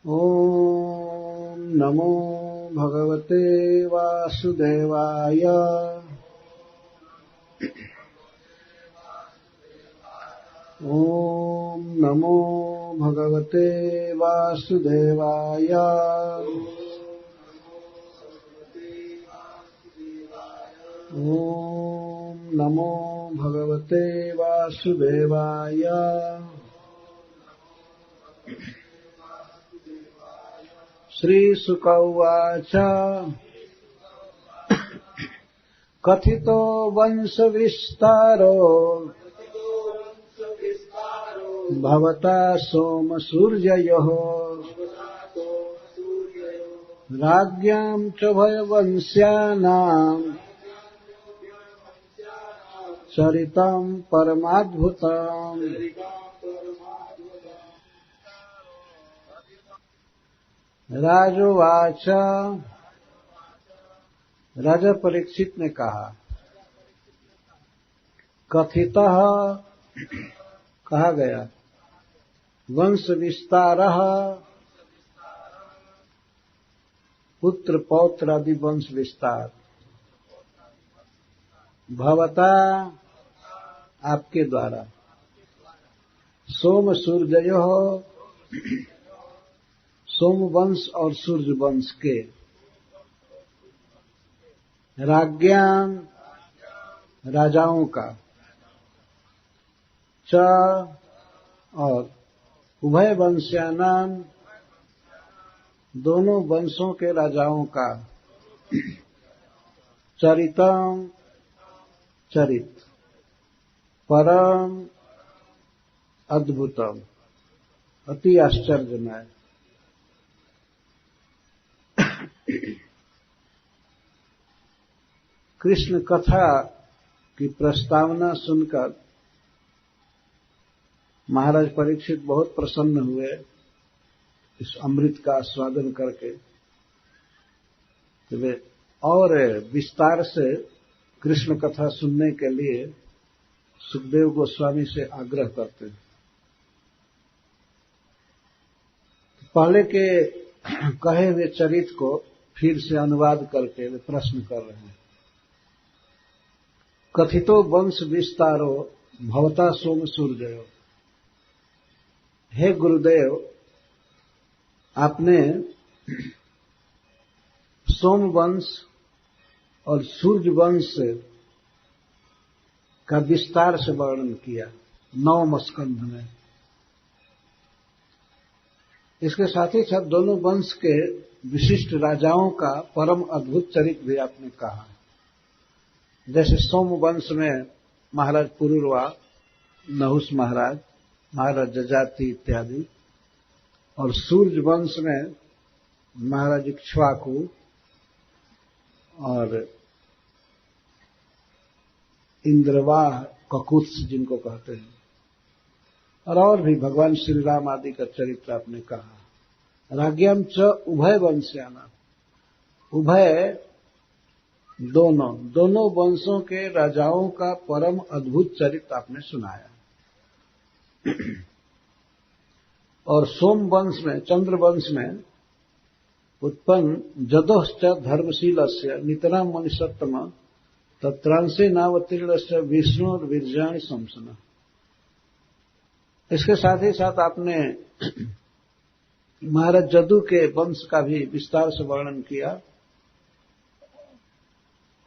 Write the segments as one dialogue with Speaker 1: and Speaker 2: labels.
Speaker 1: ॐ नमो भगवते वासुदेवाय। ॐ नमो भगवते वासुदेवाय। ॐ नमो भगवते वासुदेवाय। श्रीशुक उवाच कथितो वंशविस्तारो भवता सोमसूर्ययोः राज्ञां च भयवंश्यानां चरितं परमाद्भुतम्। राजोवाच राजा परीक्षित ने कहा कथितः कहा गया वंश विस्तारः पुत्र पौत्र आदि वंश विस्तार भवता आपके द्वारा सोम सूर्ययोः सोम वंश और सूर्य वंश के राज्ञां राजाओं का च और उभय वंश्यानां दोनों वंशों के राजाओं का चरितम चरित परम अद्भुतम अति आश्चर्यमय। कृष्ण कथा की प्रस्तावना सुनकर महाराज परीक्षित बहुत प्रसन्न हुए। इस अमृत का आस्वादन करके वे और विस्तार से कृष्ण कथा सुनने के लिए सुखदेव गोस्वामी से आग्रह करते हैं। पहले के कहे हुए चरित्र को फिर से अनुवाद करके वे प्रश्न कर रहे हैं। कथितो वंश विस्तारो भवता सोम सूर्ययो। हे गुरुदेव, आपने सोम वंश और सूर्य वंश का विस्तार से वर्णन किया 9 स्कंध में। इसके साथ ही साथ दोनों वंश के विशिष्ट राजाओं का परम अद्भुत चरित्र भी आपने कहा। जैसे सोम वंश में महाराज पुरुरवा, नहुस महाराज, महाराज जजाति इत्यादि, और सूर्य वंश में महाराज इक्ष्वाकु और इंद्रवाह ककुत्स जिनको कहते हैं, और भी भगवान श्री राम आदि का चरित्र आपने कहा। राज्ञां च उभय वंश्यानां, उभय दोनों वंशों के राजाओं का परम अद्भुत चरित्र आपने सुनाया। और सोम वंश में, चंद्र वंश में उत्पन्न जदोश्च धर्मशीलस्य नितरां मनुष्योत्तम तत्रांशे नावतीर्णस्य विष्णुर्वीर्याणि संसना। इसके साथ ही साथ आपने महाराज जदु के वंश का भी विस्तार से वर्णन किया।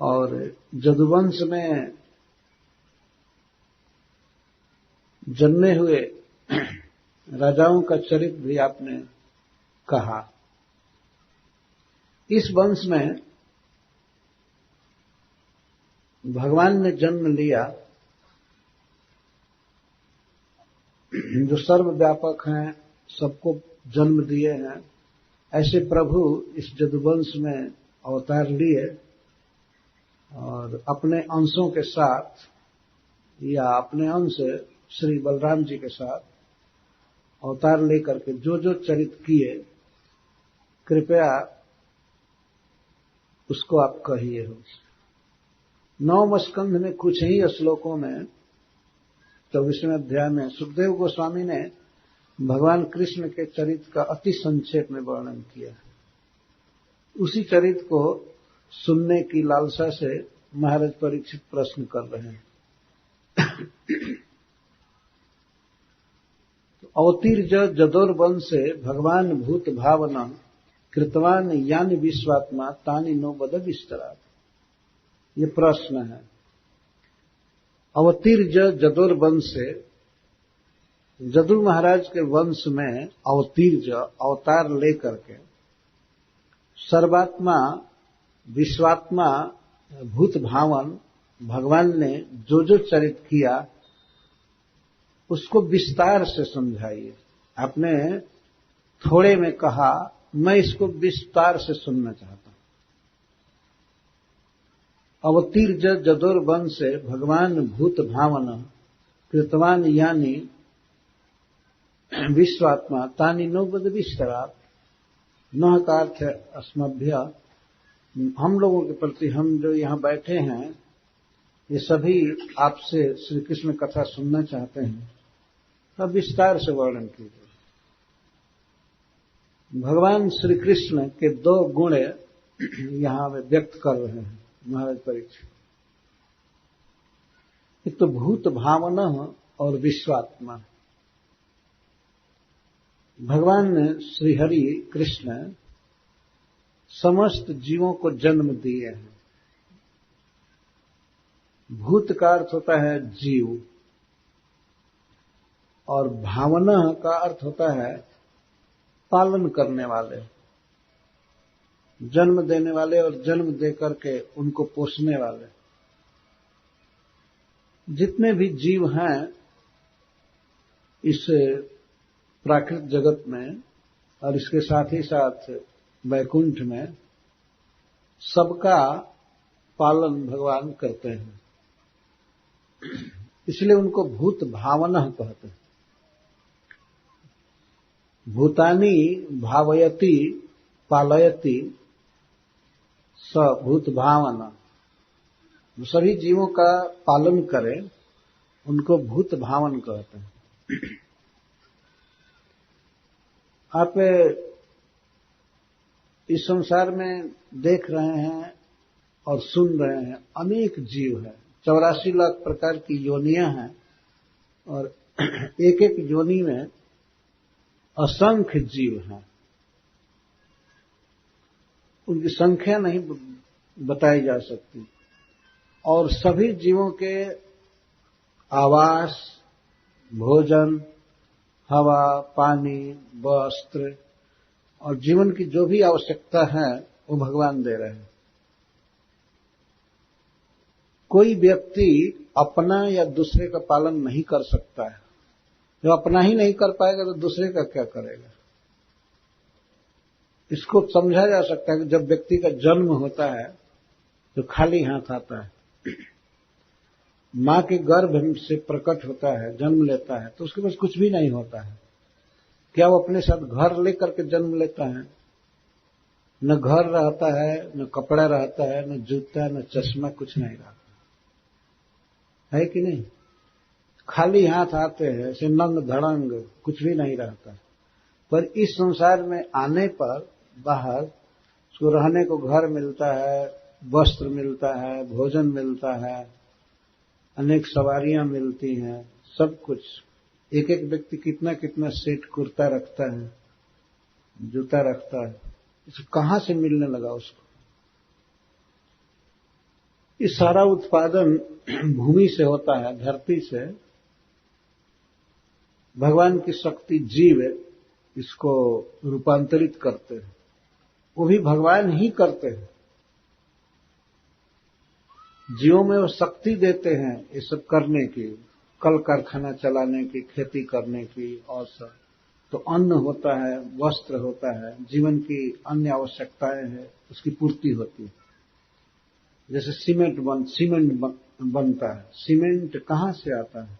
Speaker 1: और जदुवंश में जन्मे हुए राजाओं का चरित्र भी आपने कहा। इस वंश में भगवान ने जन्म लिया जो सर्वव्यापक हैं, सबको जन्म दिए हैं। ऐसे प्रभु इस जदुवंश में अवतार लिए और अपने अंशों के साथ या अपने अंश श्री बलराम जी के साथ अवतार लेकर के जो जो चरित्र किए, कृपया उसको आप कहिए हो। 9 स्कंध में कुछ ही श्लोकों में 24वें अध्याय में सुखदेव गोस्वामी ने भगवान कृष्ण के चरित्र का अति संक्षेप में वर्णन किया है। उसी चरित्र को सुनने की लालसा से महाराज परीक्षित प्रश्न कर रहे हैं। अवतीर्ज जदोर्वंशे भगवान भूत भावना कृतवान यानि विश्वात्मा तानि नो बद विस्तरात्। ये प्रश्न है। अवतीर्ज जदोर्वंशे, जदु महाराज के वंश में अवतीर्ज अवतार लेकर के सर्वात्मा विश्वात्मा भूत भावन भगवान ने जो जो चरित्र किया उसको विस्तार से समझाइए। आपने थोड़े में कहा, मैं इसको विस्तार से सुनना चाहता हूं। अवतीर्ज जदोर्वंशे भगवान भूत भावन कृतवान यानि विश्वात्मा तानि नो बद विस्तरात्। न का अर्थ है अस्मभ्य, हम लोगों के प्रति, हम जो यहां बैठे हैं ये सभी आपसे श्री कृष्ण कथा सुनना चाहते हैं, तब विस्तार से वर्णन कीजिए। भगवान श्री कृष्ण के दो गुण यहां वे व्यक्त कर रहे हैं महाराज परीक्षित। एक तो भूत भावना और विश्वात्मा। भगवान श्रीहरि कृष्ण समस्त जीवों को जन्म दिए हैं। भूत का अर्थ होता है जीव और भावना का अर्थ होता है पालन करने वाले, जन्म देने वाले और जन्म दे करके उनको पोषने वाले। जितने भी जीव हैं इस प्राकृतिक जगत में और इसके साथ ही साथ वैकुंठ में, सबका पालन भगवान करते हैं। इसलिए उनको भूत भावना कहते हैं। भूतानि भावयति पालयति स भूत भावना। सभी जीवों का पालन करें उनको भूत भावन कहते हैं। आप इस संसार में देख रहे हैं और सुन रहे हैं, अनेक जीव हैं। 84 लाख प्रकार की योनियां हैं और एक एक योनि में असंख्य जीव हैं। उनकी संख्या नहीं बताई जा सकती। और सभी जीवों के आवास, भोजन, हवा, पानी, वस्त्र और जीवन की जो भी आवश्यकता है वो भगवान दे रहे हैं। कोई व्यक्ति अपना या दूसरे का पालन नहीं कर सकता है। जो अपना ही नहीं कर पाएगा तो दूसरे का क्या करेगा। इसको समझा जा सकता है कि जब व्यक्ति का जन्म होता है तो खाली हाथ आता है। मां के गर्भ से प्रकट होता है, जन्म लेता है, तो उसके पास कुछ भी नहीं होता है। क्या वो अपने साथ घर लेकर के जन्म लेता है? न घर रहता है, न कपड़ा रहता है, न जूता, न चश्मा, कुछ नहीं रहता है कि नहीं। खाली हाथ आते हैं, ऐसे नंग धड़ंग, कुछ भी नहीं रहता। पर इस संसार में आने पर बाहर उसको रहने को घर मिलता है, वस्त्र मिलता है, भोजन मिलता है, अनेक सवारियां मिलती हैं, सब कुछ। एक एक व्यक्ति कितना कितना सेट कुर्ता रखता है, जूता रखता है, इसे कहां से मिलने लगा उसको। इस सारा उत्पादन भूमि से होता है, धरती से। भगवान की शक्ति जीव इसको रूपांतरित करते हैं, वो भी भगवान ही करते हैं। जीवों में वो शक्ति देते हैं ये सब करने की, कल कारखाना चलाने की, खेती करने की और सब। तो अन्न होता है, वस्त्र होता है, जीवन की अन्य आवश्यकताएं हैं, उसकी पूर्ति होती है। जैसे सीमेंट बनता है। सीमेंट कहां से आता है?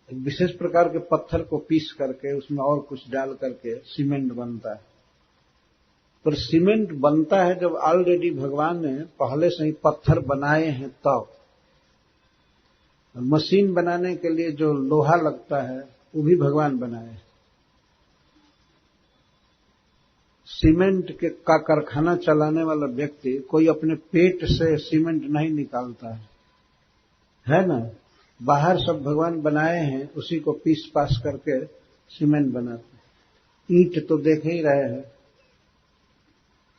Speaker 1: एक विशेष प्रकार के पत्थर को पीस करके उसमें और कुछ डाल करके सीमेंट बनता है। पर सीमेंट बनता है जब ऑलरेडी भगवान ने पहले से ही पत्थर बनाए हैं तब। मशीन बनाने के लिए जो लोहा लगता है वो भी भगवान बनाए। सीमेंट का कारखाना चलाने वाला व्यक्ति कोई अपने पेट से सीमेंट नहीं निकालता है ना। बाहर सब भगवान बनाए हैं, उसी को पीस पास करके सीमेंट बनाते हैं। ईंट तो देख ही रहे हैं,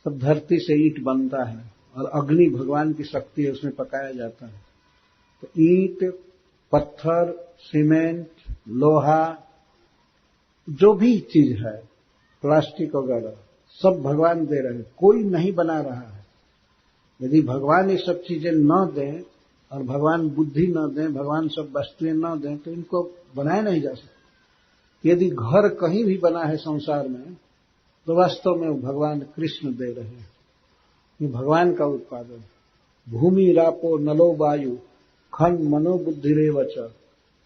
Speaker 1: सब धरती से ईंट बनता है और अग्नि भगवान की शक्ति है, उसमें पकाया जाता है। तो ईंट, पत्थर, सीमेंट, लोहा, जो भी चीज है, प्लास्टिक वगैरह, सब भगवान दे रहे हैं, कोई नहीं बना रहा है। यदि भगवान ये सब चीजें न दें और भगवान बुद्धि न दें, भगवान सब वस्तुएं न दें, तो इनको बनाया नहीं जा सकता। यदि घर कहीं भी बना है संसार में, तो वास्तव में वो भगवान कृष्ण दे रहे हैं, ये भगवान का उत्पादन। भूमि रापो नलो वायु खन मनोबुद्धिरेव च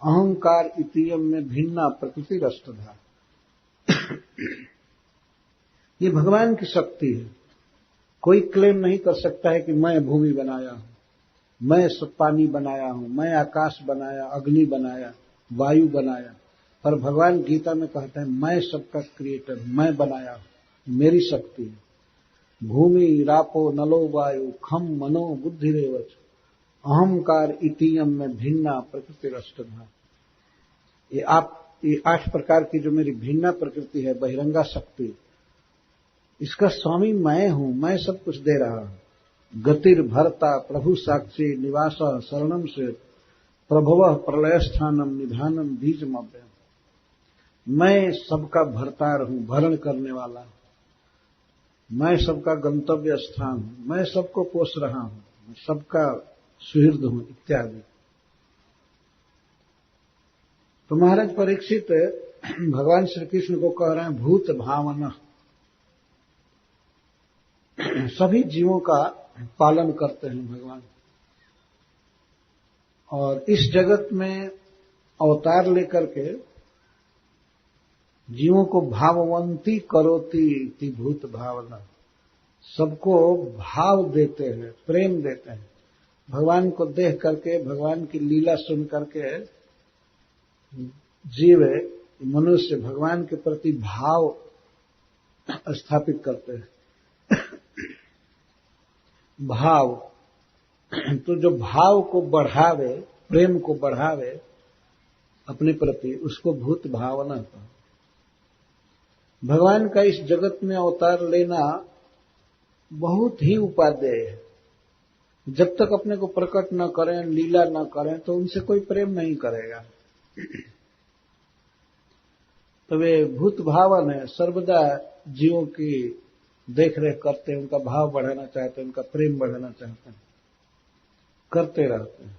Speaker 1: अहंकार इतीयम में भिन्ना प्रकृति रष्टधा। ये भगवान की शक्ति है। कोई क्लेम नहीं कर सकता है कि मैं भूमि बनाया हूं, मैं सब पानी बनाया हूं, मैं आकाश बनाया, अग्नि बनाया, वायु बनाया। पर भगवान गीता में कहते हैं मैं सबका क्रिएटर, मैं बनाया हूं, मेरी शक्ति है। भूमि रापो नलो वायु खम मनो बुद्धिरेव च अहंकार इतीयम में भिन्ना प्रकृति रष्टधा। ये 8 प्रकार की जो मेरी भिन्ना प्रकृति है, बहिरंगा शक्ति, इसका स्वामी मैं हूं, मैं सब कुछ दे रहा हूं। गतिर भरता प्रभु साक्षी निवास शरणम से प्रभव प्रलय स्थानम निधानम बीजमव्यम। मैं सबका भरतार हूं, भरण करने वाला, मैं सबका गंतव्य स्थान हूं, मैं सबको पोष रहा हूं, मैं सबका सुहृद हूं इत्यादि। तो महाराज परीक्षित भगवान श्री कृष्ण को कह रहे हैं भूत भावना, सभी जीवों का पालन करते हैं भगवान, और इस जगत में अवतार लेकर के जीवों को भाववंती करोति इति भूत भावना, सबको भाव देते हैं, प्रेम देते हैं। भगवान को देख करके, भगवान की लीला सुन करके जीव मनुष्य भगवान के प्रति भाव स्थापित करते हैं। भाव, तो जो भाव को बढ़ावे, प्रेम को बढ़ावे अपने प्रति, उसको भूत भावना कहा। भगवान का इस जगत में अवतार लेना बहुत ही उपादेय है। जब तक अपने को प्रकट न करें, लीला न करें, तो उनसे कोई प्रेम नहीं करेगा। तो वे भूत भावन है, सर्वदा जीवों की देख रेख करते हैं, उनका भाव बढ़ाना चाहते हैं, उनका प्रेम बढ़ाना चाहते हैं, करते रहते हैं।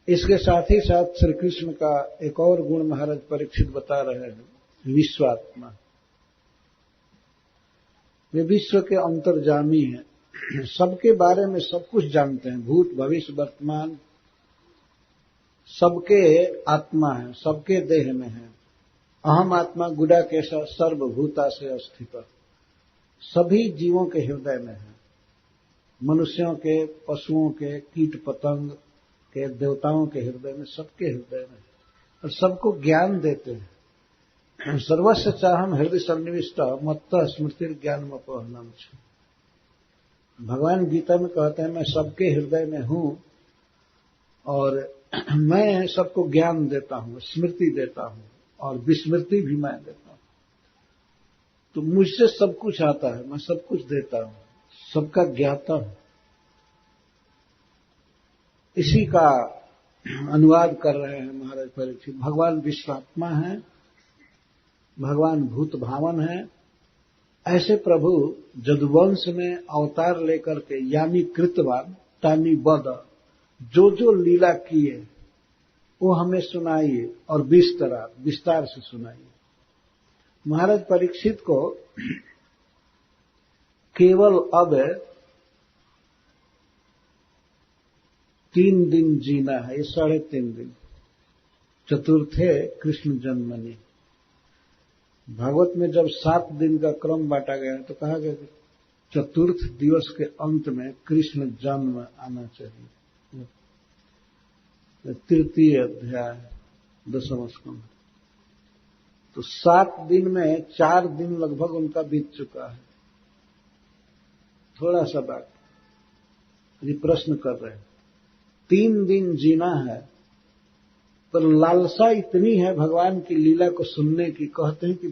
Speaker 1: इसके साथ ही साथ श्री कृष्ण का एक और गुण महाराज परीक्षित बता रहे हैं, विश्वात्मा। वे विश्व के अंतर्जामी हैं, सबके बारे में सब कुछ जानते हैं, भूत भविष्य वर्तमान, सबके आत्मा है, सबके देह में है। अहम आत्मा गुडाकेशा सर्वभूता से अस्थित, सभी जीवों के हृदय में है, मनुष्यों के, पशुओं के, कीट पतंग के, देवताओं के हृदय में, सबके हृदय में, और सबको ज्ञान देते हैं। सर्वस्व चाहम हृदय सन्निविष्ट मत्त स्मृति ज्ञानम अपहनम। भगवान गीता में कहते हैं मैं सबके हृदय में हूं और मैं सबको ज्ञान देता हूं, स्मृति देता हूं और विस्मृति भी मैं देता हूं। तो मुझसे सब कुछ आता है, मैं सब कुछ देता हूं, सबका ज्ञाता हूं। इसी का अनुवाद कर रहे हैं महाराज परीक्षित। भगवान विश्वात्मा है, भगवान भूत भावन है। ऐसे प्रभु जदुवंश में अवतार लेकर के यानी कृतवान तानी बद, जो जो लीला किए वो हमें सुनाइए और विस्तार से सुनाइए। महाराज परीक्षित को केवल अब 3 दिन जीना है, ये 3.5 दिन। चतुर्थे कृष्ण जन्मनि। भागवत में जब 7 दिन का क्रम बांटा गया तो कहा गया कि चतुर्थ दिवस के अंत में कृष्ण जन्म आना चाहिए। 3य अध्याय 10वां स्कंद। तो 7 दिन में 4 दिन लगभग उनका बीत चुका है। थोड़ा सा बात ये प्रश्न कर रहे हैं, 3 दिन जीना है, पर लालसा इतनी है भगवान की लीला को सुनने की, कहते हैं कि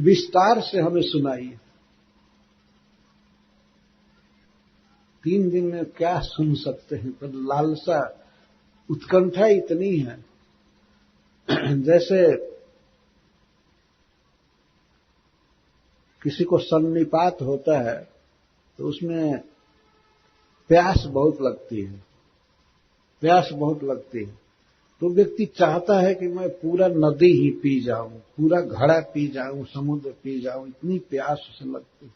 Speaker 1: विस्तार से हमें सुनाइए। 3 दिन में क्या सुन सकते हैं, पर लालसा उत्कंठा इतनी है। जैसे किसी को सन्निपात होता है तो उसमें प्यास बहुत लगती है, तो व्यक्ति चाहता है कि मैं पूरा नदी ही पी जाऊं, पूरा घड़ा पी जाऊं, समुद्र पी जाऊं, इतनी प्यास उसे लगती है।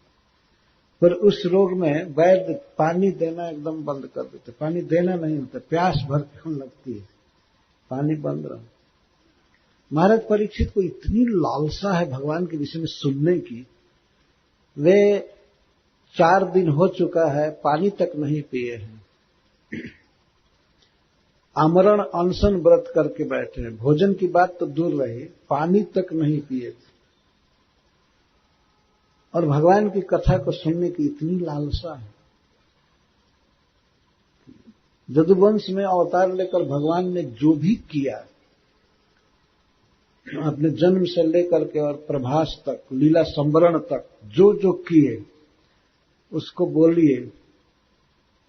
Speaker 1: पर उस रोग में वैद्य पानी देना एकदम बंद कर देते, पानी देना नहीं होता, प्यास भर लगती है, पानी बंद रहा। महाराज परीक्षित को इतनी लालसा है भगवान के विषय में सुनने की, वे 4 दिन हो चुका है, पानी तक नहीं पिए हैं, आमरण अनशन व्रत करके बैठे हैं, भोजन की बात तो दूर रही, पानी तक नहीं पिए थे, और भगवान की कथा को सुनने की इतनी लालसा है। यदुवंश में अवतार लेकर भगवान ने जो भी किया, अपने जन्म से लेकर के और प्रभास तक, लीला संवरण तक जो जो किए, उसको बोलिए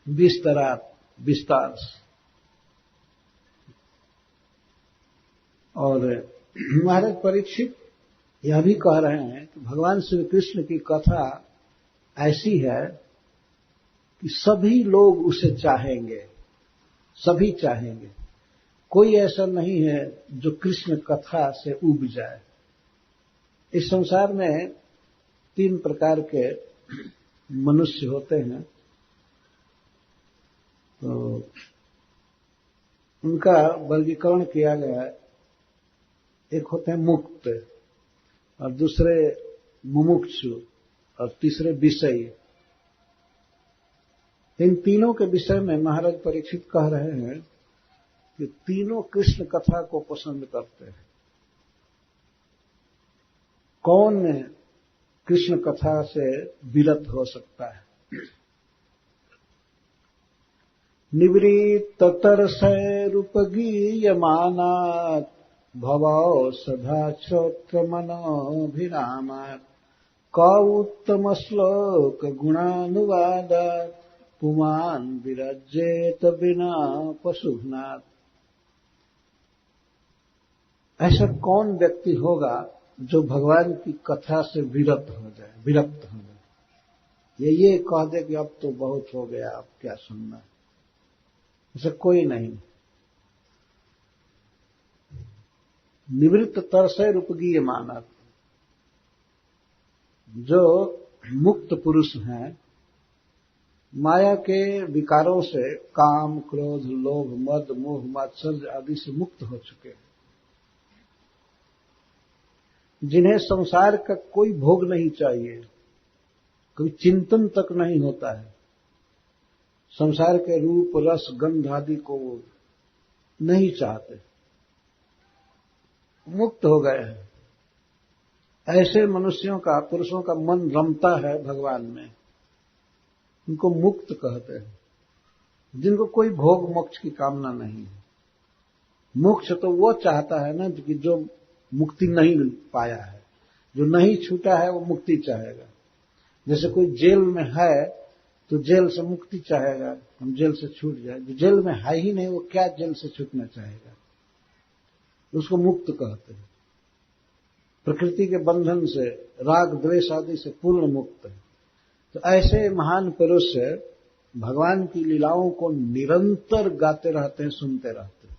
Speaker 1: विस्तार से। और महाराज परीक्षित यह भी कह रहे हैं कि भगवान श्री कृष्ण की कथा ऐसी है कि सभी लोग उसे चाहेंगे, सभी चाहेंगे, कोई ऐसा नहीं है जो कृष्ण कथा से ऊब जाए। इस संसार में 3 प्रकार के मनुष्य होते हैं, तो उनका वर्गीकरण किया गया है। एक होते हैं मुक्त, और दूसरे मुमुक्षु, और तीसरे विषयी। इन तीनों के विषय में महाराज परीक्षित कह रहे हैं कि तीनों कृष्ण कथा को पसंद करते हैं। कौन कृष्ण कथा से विरत हो सकता है? निवृत्त तरसैरुपगीयमानात् भवौषधा श्रोत्र मनोभिरामात् क उत्तम श्लोक गुणानुवादात् पुमान् विरज्येत विना पशुघ्नात्। ऐसा कौन व्यक्ति होगा जो भगवान की कथा से विरक्त हो जाए, ये कह दे कि अब तो बहुत हो गया, अब क्या सुनना। ऐसा कोई नहीं। निवृत्त तरसै रूपगीय मानव, जो मुक्त पुरुष हैं, माया के विकारों से, काम, क्रोध, लोभ, मद, मोह, मात्सर्य आदि से मुक्त हो चुके हैं, जिन्हें संसार का कोई भोग नहीं चाहिए, कोई चिंतन तक नहीं होता है, संसार के रूप, रस, गंध आदि को वो नहीं चाहते, मुक्त हो गए हैं। ऐसे मनुष्यों का, पुरुषों का मन रमता है भगवान में, उनको मुक्त कहते हैं, जिनको कोई भोग मोक्ष की कामना नहीं है। मोक्ष तो वो चाहता है ना कि जो मुक्ति नहीं पाया है, जो नहीं छूटा है, वो मुक्ति चाहेगा। जैसे कोई जेल में है तो जेल से मुक्ति चाहेगा, हम जेल से छूट जाए। जो जेल में है ही नहीं, वो क्या जेल से छूटना चाहेगा? उसको मुक्त कहते हैं। प्रकृति के बंधन से, राग द्वेष आदि से पूर्ण मुक्त है। तो ऐसे महान पुरुष भगवान की लीलाओं को निरंतर गाते रहते हैं, सुनते रहते हैं।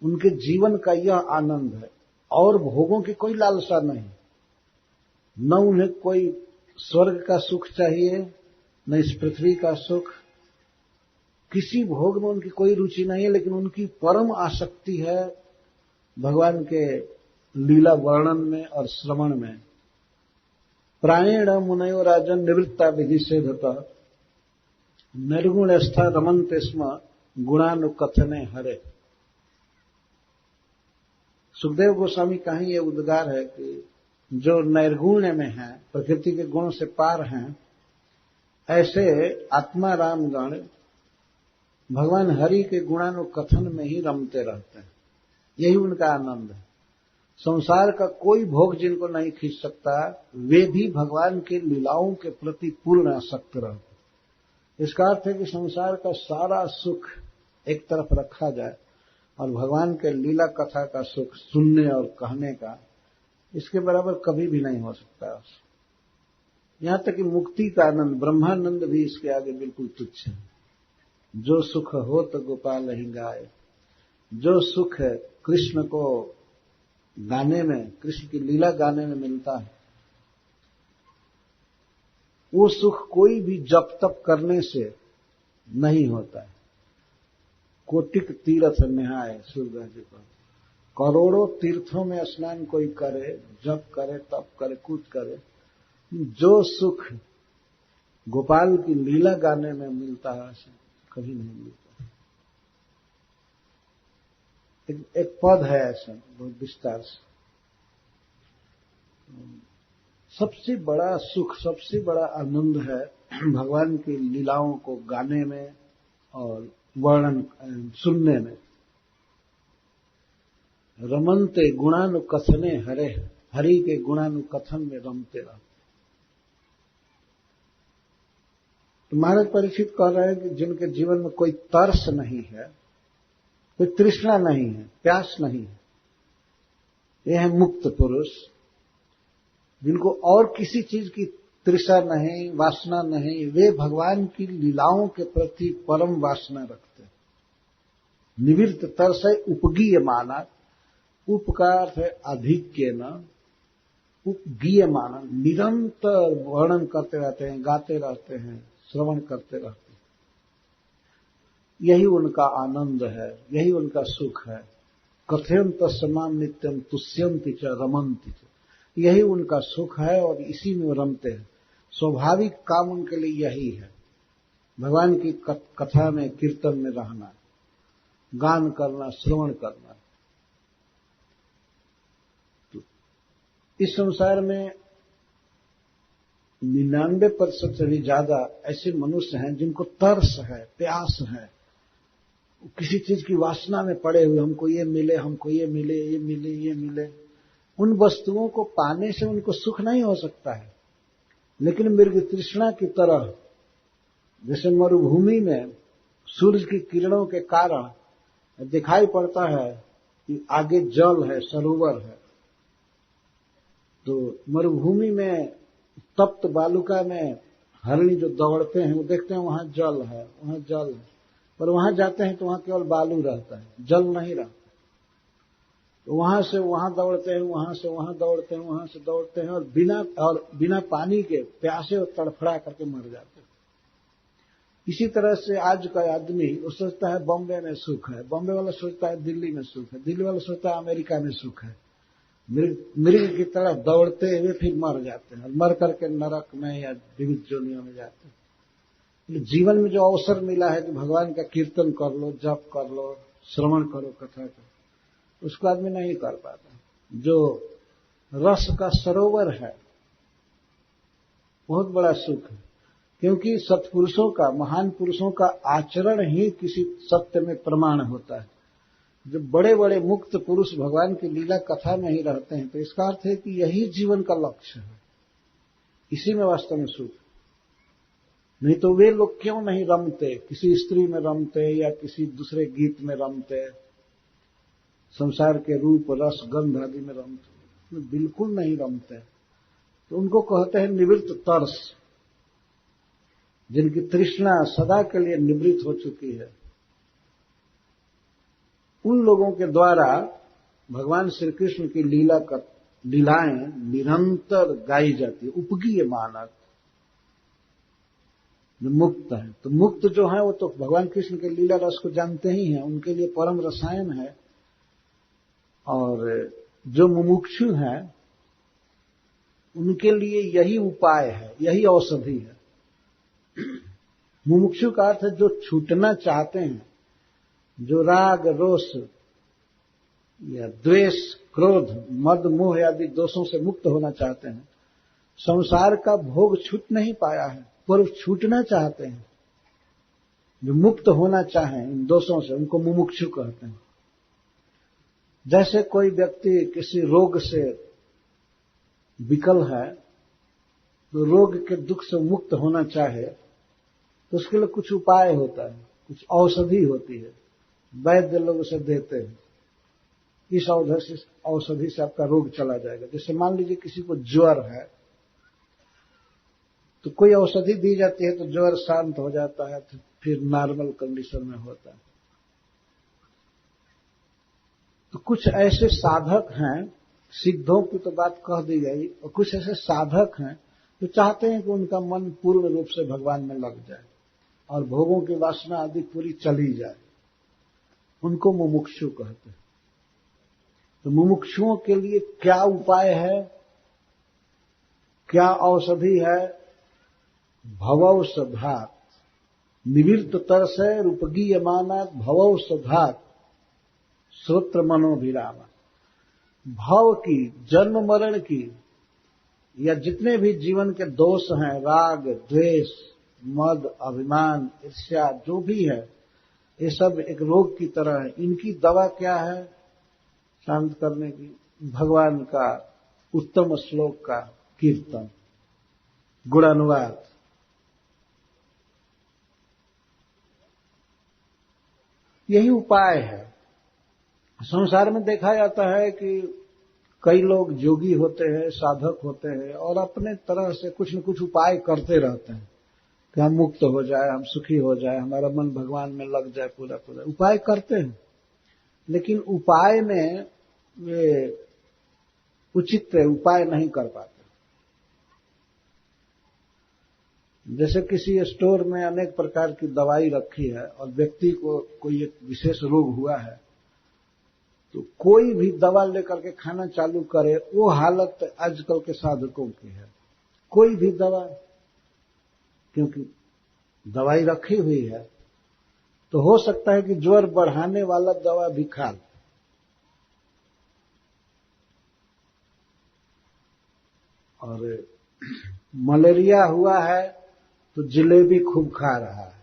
Speaker 1: उनके जीवन का यह आनंद है, और भोगों की कोई लालसा नहीं। न उन्हें कोई स्वर्ग का सुख चाहिए, न इस पृथ्वी का सुख, किसी भोग में उनकी कोई रुचि नहीं है, लेकिन उनकी परम आसक्ति है भगवान के लीला वर्णन में और श्रवण में। प्रायेण मुनयो राजन निवृत्ता विधि सेधतः निर्गुणस्था रमन्ते स्म गुणानुकथने हरे। सुखदेव गोस्वामी का ही ये उद्गार है कि जो नैर्गुण्य में है, प्रकृति के गुणों से पार हैं, ऐसे आत्मा रामगण भगवान हरि के गुणानुकथन में ही रमते रहते हैं। यही उनका आनंद है। संसार का कोई भोग जिनको नहीं खींच सकता, वे भी भगवान के लीलाओं के प्रति पूर्ण आसक्त रहते। इसका अर्थ है कि संसार का सारा सुख एक तरफ रखा जाए और भगवान के लीला कथा का सुख सुनने और कहने का, इसके बराबर कभी भी नहीं हो सकता। यहां तक कि मुक्ति का आनंद, ब्रह्मानंद भी इसके आगे बिल्कुल तुच्छ है। जो सुख हो तो गोपाल ही गाए। जो सुख है कृष्ण को गाने में, कृष्ण की लीला गाने में मिलता है, वो सुख कोई भी जप तप करने से नहीं होता है। कोटिक तीर्थ नहाए, सूरदास जी को, करोड़ों तीर्थों में स्नान कोई करे, जप करे, तप करे, कुछ करे, जो सुख गोपाल की लीला गाने में मिलता है कभी नहीं मिलता। एक पद है ऐसा बहुत विस्तार से, सबसे बड़ा सुख, सबसे बड़ा आनंद है भगवान की लीलाओं को गाने में और वर्णन सुनने में। रमनते गुणानुकथने हरे, हरि के गुणानुकथन में रमते रहते। तो महाराज परीक्षित कह रहे हैं कि जिनके जीवन में कोई तरस नहीं है, कोई तृष्णा नहीं है, प्यास नहीं है, ये है मुक्त पुरुष, जिनको और किसी चीज की तृषा नहीं, वासना नहीं, वे भगवान की लीलाओं के प्रति परम वासना रखते हैं। निवृत्त तरस है उपगीय माना, उप का अर्थ है अधिक्य न, उपगीय माना, निरंतर वर्णन करते रहते हैं, गाते रहते हैं, श्रवण करते रहते हैं। यही उनका आनंद है, यही उनका सुख है। कथयंत समाम नित्यम तुष्यंति च रमंति च, यही उनका सुख है और इसी में रमते हैं। स्वाभाविक काम उनके लिए यही है, भगवान की कथा में, कीर्तन में रहना, गान करना, श्रवण करना। तो इस संसार में 99% से भी ज्यादा ऐसे मनुष्य हैं जिनको तरस है, प्यास है, किसी चीज की वासना में पड़े हुए, हमको ये मिले, हमको ये मिले, ये मिले, ये मिले। उन वस्तुओं को पाने से उनको सुख नहीं हो सकता है, लेकिन मृग तृष्णा की तरह, जैसे मरुभूमि में सूरज की किरणों के कारण दिखाई पड़ता है कि आगे जल है, सरोवर है, तो मरुभूमि में तप्त बालुका में हरिणी जो दौड़ते हैं, वो देखते हैं वहां जल है, वहां जल है, पर वहां जाते हैं तो वहां केवल बालू रहता है, जल नहीं रहता। तो वहां से वहां दौड़ते हैं, वहां से वहां दौड़ते हैं, वहां से दौड़ते हैं, और बिना पानी के प्यासे और तड़फड़ा करके मर जाते हैं। इसी तरह से आज का आदमी वो सोचता है बॉम्बे में सुख है, बॉम्बे वाला सोचता है दिल्ली में सुख है, दिल्ली वाला सोचता है अमेरिका में सुख है। मृग की तरह दौड़ते हुए फिर मर जाते हैं, और मर करके नरक में या विविध जोनियों में जाते हैं। जीवन में जो अवसर मिला है कि भगवान का कीर्तन कर लो, जप कर लो, श्रवण करो, कथा करो, उसको आदमी नहीं कर पाता। जो रस का सरोवर है, बहुत बड़ा सुख है, क्योंकि सत्पुरुषों का, महान पुरुषों का आचरण ही किसी सत्य में प्रमाण होता है। जब बड़े बड़े मुक्त पुरुष भगवान की लीला कथा में ही रहते हैं, तो इसका अर्थ है कि यही जीवन का लक्ष्य है, इसी में वास्तव में सुख। नहीं तो वे लोग क्यों नहीं रमते, किसी स्त्री में रमते या किसी दूसरे गीत में रमते, संसार के रूप रस गंध आदि में रमते, बिल्कुल नहीं रमते। तो उनको कहते हैं निवृत्त तरस, जिनकी तृष्णा सदा के लिए निवृत्त हो चुकी है। उन लोगों के द्वारा भगवान श्री कृष्ण की लीलाएं निरंतर गाई जाती है। उपगीय मानक जो मुक्त है, तो मुक्त जो है वो तो भगवान कृष्ण के लीला रस को जानते ही हैं, उनके लिए परम रसायन है। और जो मुमुक्षु हैं उनके लिए यही उपाय है, यही औषधि है। मुमुक्षु का अर्थ है जो छूटना चाहते हैं, जो राग रोष या द्वेष क्रोध, मद, मोह आदि दोषों से मुक्त होना चाहते हैं, संसार का भोग छूट नहीं पाया है पर छूटना चाहते हैं, जो मुक्त होना चाहें इन दोषों से, उनको मुमुक्षु कहते हैं। जैसे कोई व्यक्ति किसी रोग से विकल है, तो रोग के दुख से मुक्त होना चाहे तो उसके लिए कुछ उपाय होता है, कुछ औषधि होती है, वैद्य लोग उसे देते हैं, इस औषधि से आपका रोग चला जाएगा। जैसे मान लीजिए किसी को ज्वर है तो कोई औषधि दी जाती है तो ज्वर शांत हो जाता है, तो फिर नॉर्मल कंडीशन में होता है। तो कुछ ऐसे साधक हैं, सिद्धों की तो बात कह दी गई, और कुछ ऐसे साधक हैं जो चाहते हैं कि उनका मन पूर्ण रूप से भगवान में लग जाए और भोगों की वासना आदि पूरी चली जाए, उनको मुमुक्षु कहते हैं। तो मुमुक्षुओं के लिए क्या उपाय है, क्या औषधि है? भवौषधात् निवृत्त तरसे रूपगीयमानात् भवौषधात् श्रोत्र मनोभिराम। भव की, जन्म मरण की, या जितने भी जीवन के दोष हैं, राग, द्वेष, मद, अभिमान, ईर्ष्या, जो भी है, ये सब एक रोग की तरह है। इनकी दवा क्या है शांत करने की? भगवान का उत्तम श्लोक का कीर्तन, गुणानुवाद। यही उपाय है। संसार में देखा जाता है कि कई लोग जोगी होते हैं, साधक होते हैं, और अपने तरह से कुछ न कुछ उपाय करते रहते हैं कि हम मुक्त हो जाए, हम सुखी हो जाए, हमारा मन भगवान में लग जाए, पूरा पूरा उपाय करते हैं। लेकिन उपाय में वे उचित उपाय नहीं कर पाते। जैसे किसी स्टोर में अनेक प्रकार की दवाई रखी है और व्यक्ति को कोई एक विशेष रोग हुआ है, तो कोई भी दवा लेकर के खाना चालू करे, वो हालत आजकल के साधकों की है। कोई भी दवा, क्योंकि दवाई रखी हुई है, तो हो सकता है कि ज्वर बढ़ाने वाला दवा भी खा ले। और मलेरिया हुआ है तो जलेबी खूब खा रहा है।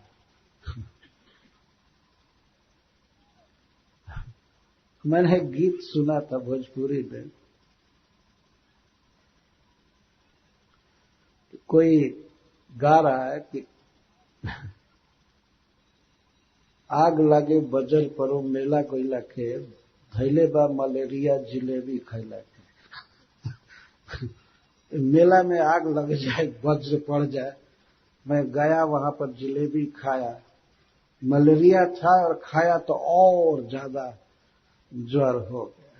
Speaker 1: मैंने एक गीत सुना था भोजपुरी में, कोई गा रहा है कि आग लागे बजर परो मेला कोइला के, धैले बा मलेरिया जिलेबी खैला के। मेला में आग लग जाए, वज्र पड़ जाए, मैं गया वहां पर जिलेबी खाया, मलेरिया था और खाया तो और ज्यादा ज्वर हो गया।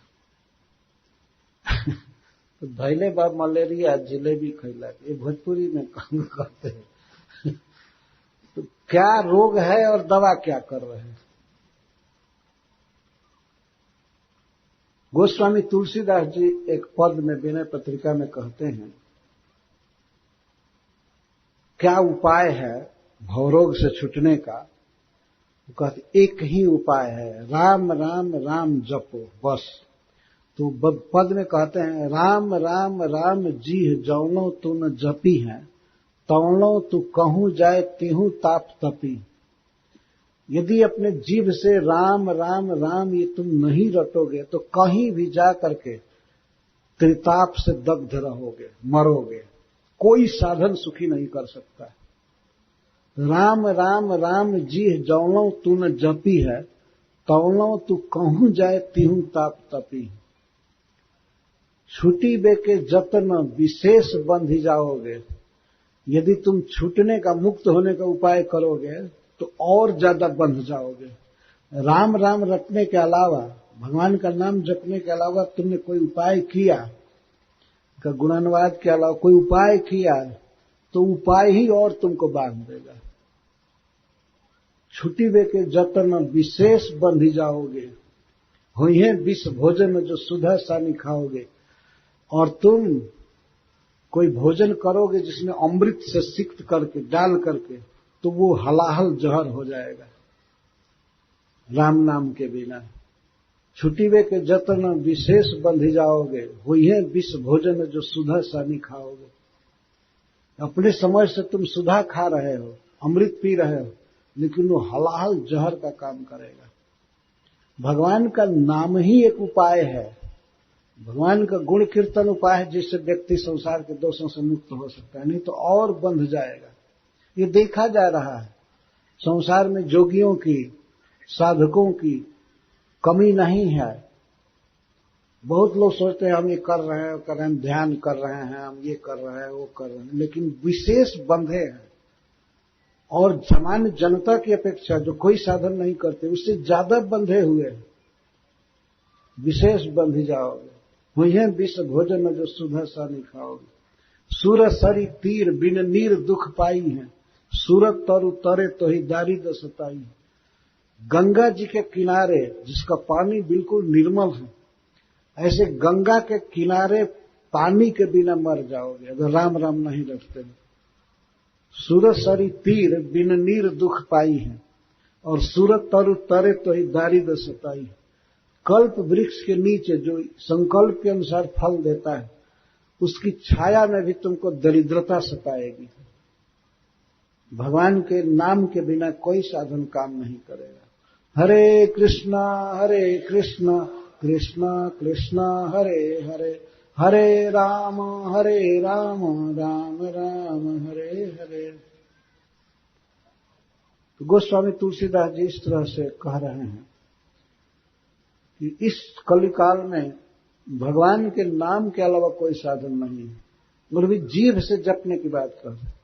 Speaker 1: तो धैले बा मलेरिया जिलेबी खैला, ये भोजपुरी में काम करते हैं। तो क्या रोग है और दवा क्या कर रहे हैं? गोस्वामी तुलसीदास जी एक पद में विनय पत्रिका में कहते हैं, क्या उपाय है भवरोग से छूटने का? वो कहते एक ही उपाय है, राम राम राम जपो बस। तो पद में कहते हैं, राम राम राम जीह जौनो तू न जपी है, तौनो तू कहूं जाए तिहू ताप तपी। यदि अपने जीभ से राम राम राम ये तुम नहीं रटोगे तो कहीं भी जा करके त्रिताप से दग्ध रहोगे, मरोगे। कोई साधन सुखी नहीं कर सकता। राम राम राम जीह जौनो तू न जपी है, तौनो तू कहूं जाए तिहू ताप तपी। छूटी बे के जतन विशेष बंध जाओगे। यदि तुम छूटने का, मुक्त होने का उपाय करोगे तो और ज्यादा बंध जाओगे। राम राम रटने के अलावा, भगवान का नाम जपने के अलावा तुमने कोई उपाय किया, का गुणानुवाद के अलावा कोई उपाय किया, तो उपाय ही और तुमको बांध देगा। छुट्टी वे के जतन विशेष बंधी जाओगे, होइए विष भोजन जो सुधा सानी खाओगे। और तुम कोई भोजन करोगे जिसमें अमृत से सिक्त करके, डाल करके, तो वो हलाहल जहर हो जाएगा राम नाम के बिना। छुटीवे के जतन विशेष बंधी जाओगे, हुई विष भोजन जो सुधा सानी खाओगे। अपने समय से तुम सुधा खा रहे हो, अमृत पी रहे हो, लेकिन वो हलाहल जहर का काम करेगा। भगवान का नाम ही एक उपाय है, भगवान का गुण कीर्तन उपाय है, जिससे व्यक्ति संसार के दोषों से मुक्त हो सकता है, नहीं तो और बंध जाएगा। ये देखा जा रहा है संसार में जोगियों की, साधकों की कमी नहीं है। बहुत लोग सोचते हैं हम ये कर रहे हैं, ध्यान कर रहे हैं, हम ये कर रहे हैं, वो कर रहे हैं, लेकिन विशेष बंधे हैं। और सामान्य जनता की अपेक्षा जो कोई साधन नहीं करते उससे ज्यादा बंधे हुए हैं। विशेष बंधी जाओगे, हुई विष भोजन जो सुधा सानी खाओगे। सूर सरी तीर बिन नीर दुख पाई है, सूरत तरु तरे तो ही दारिद्र सताई। गंगा जी के किनारे जिसका पानी बिल्कुल निर्मल है, ऐसे गंगा के किनारे पानी के बिना मर जाओगे अगर राम राम नहीं रखते हो। सूरत सरी तीर बिन नीर दुख पाई है, और सूरत तरु तरे तो ही दारिद्र सताई। कल्प वृक्ष के नीचे जो संकल्प के अनुसार फल देता है, उसकी छाया में भी तुमको दरिद्रता सताएगी। भगवान के नाम के बिना कोई साधन काम नहीं करेगा। हरे कृष्णा कृष्णा कृष्णा हरे हरे, हरे राम राम राम हरे हरे। तो गोस्वामी तुलसीदास जी इस तरह से कह रहे हैं कि इस कलिकाल में भगवान के नाम के अलावा कोई साधन नहीं है, और भी जीभ से जपने की बात कर रहे हैं।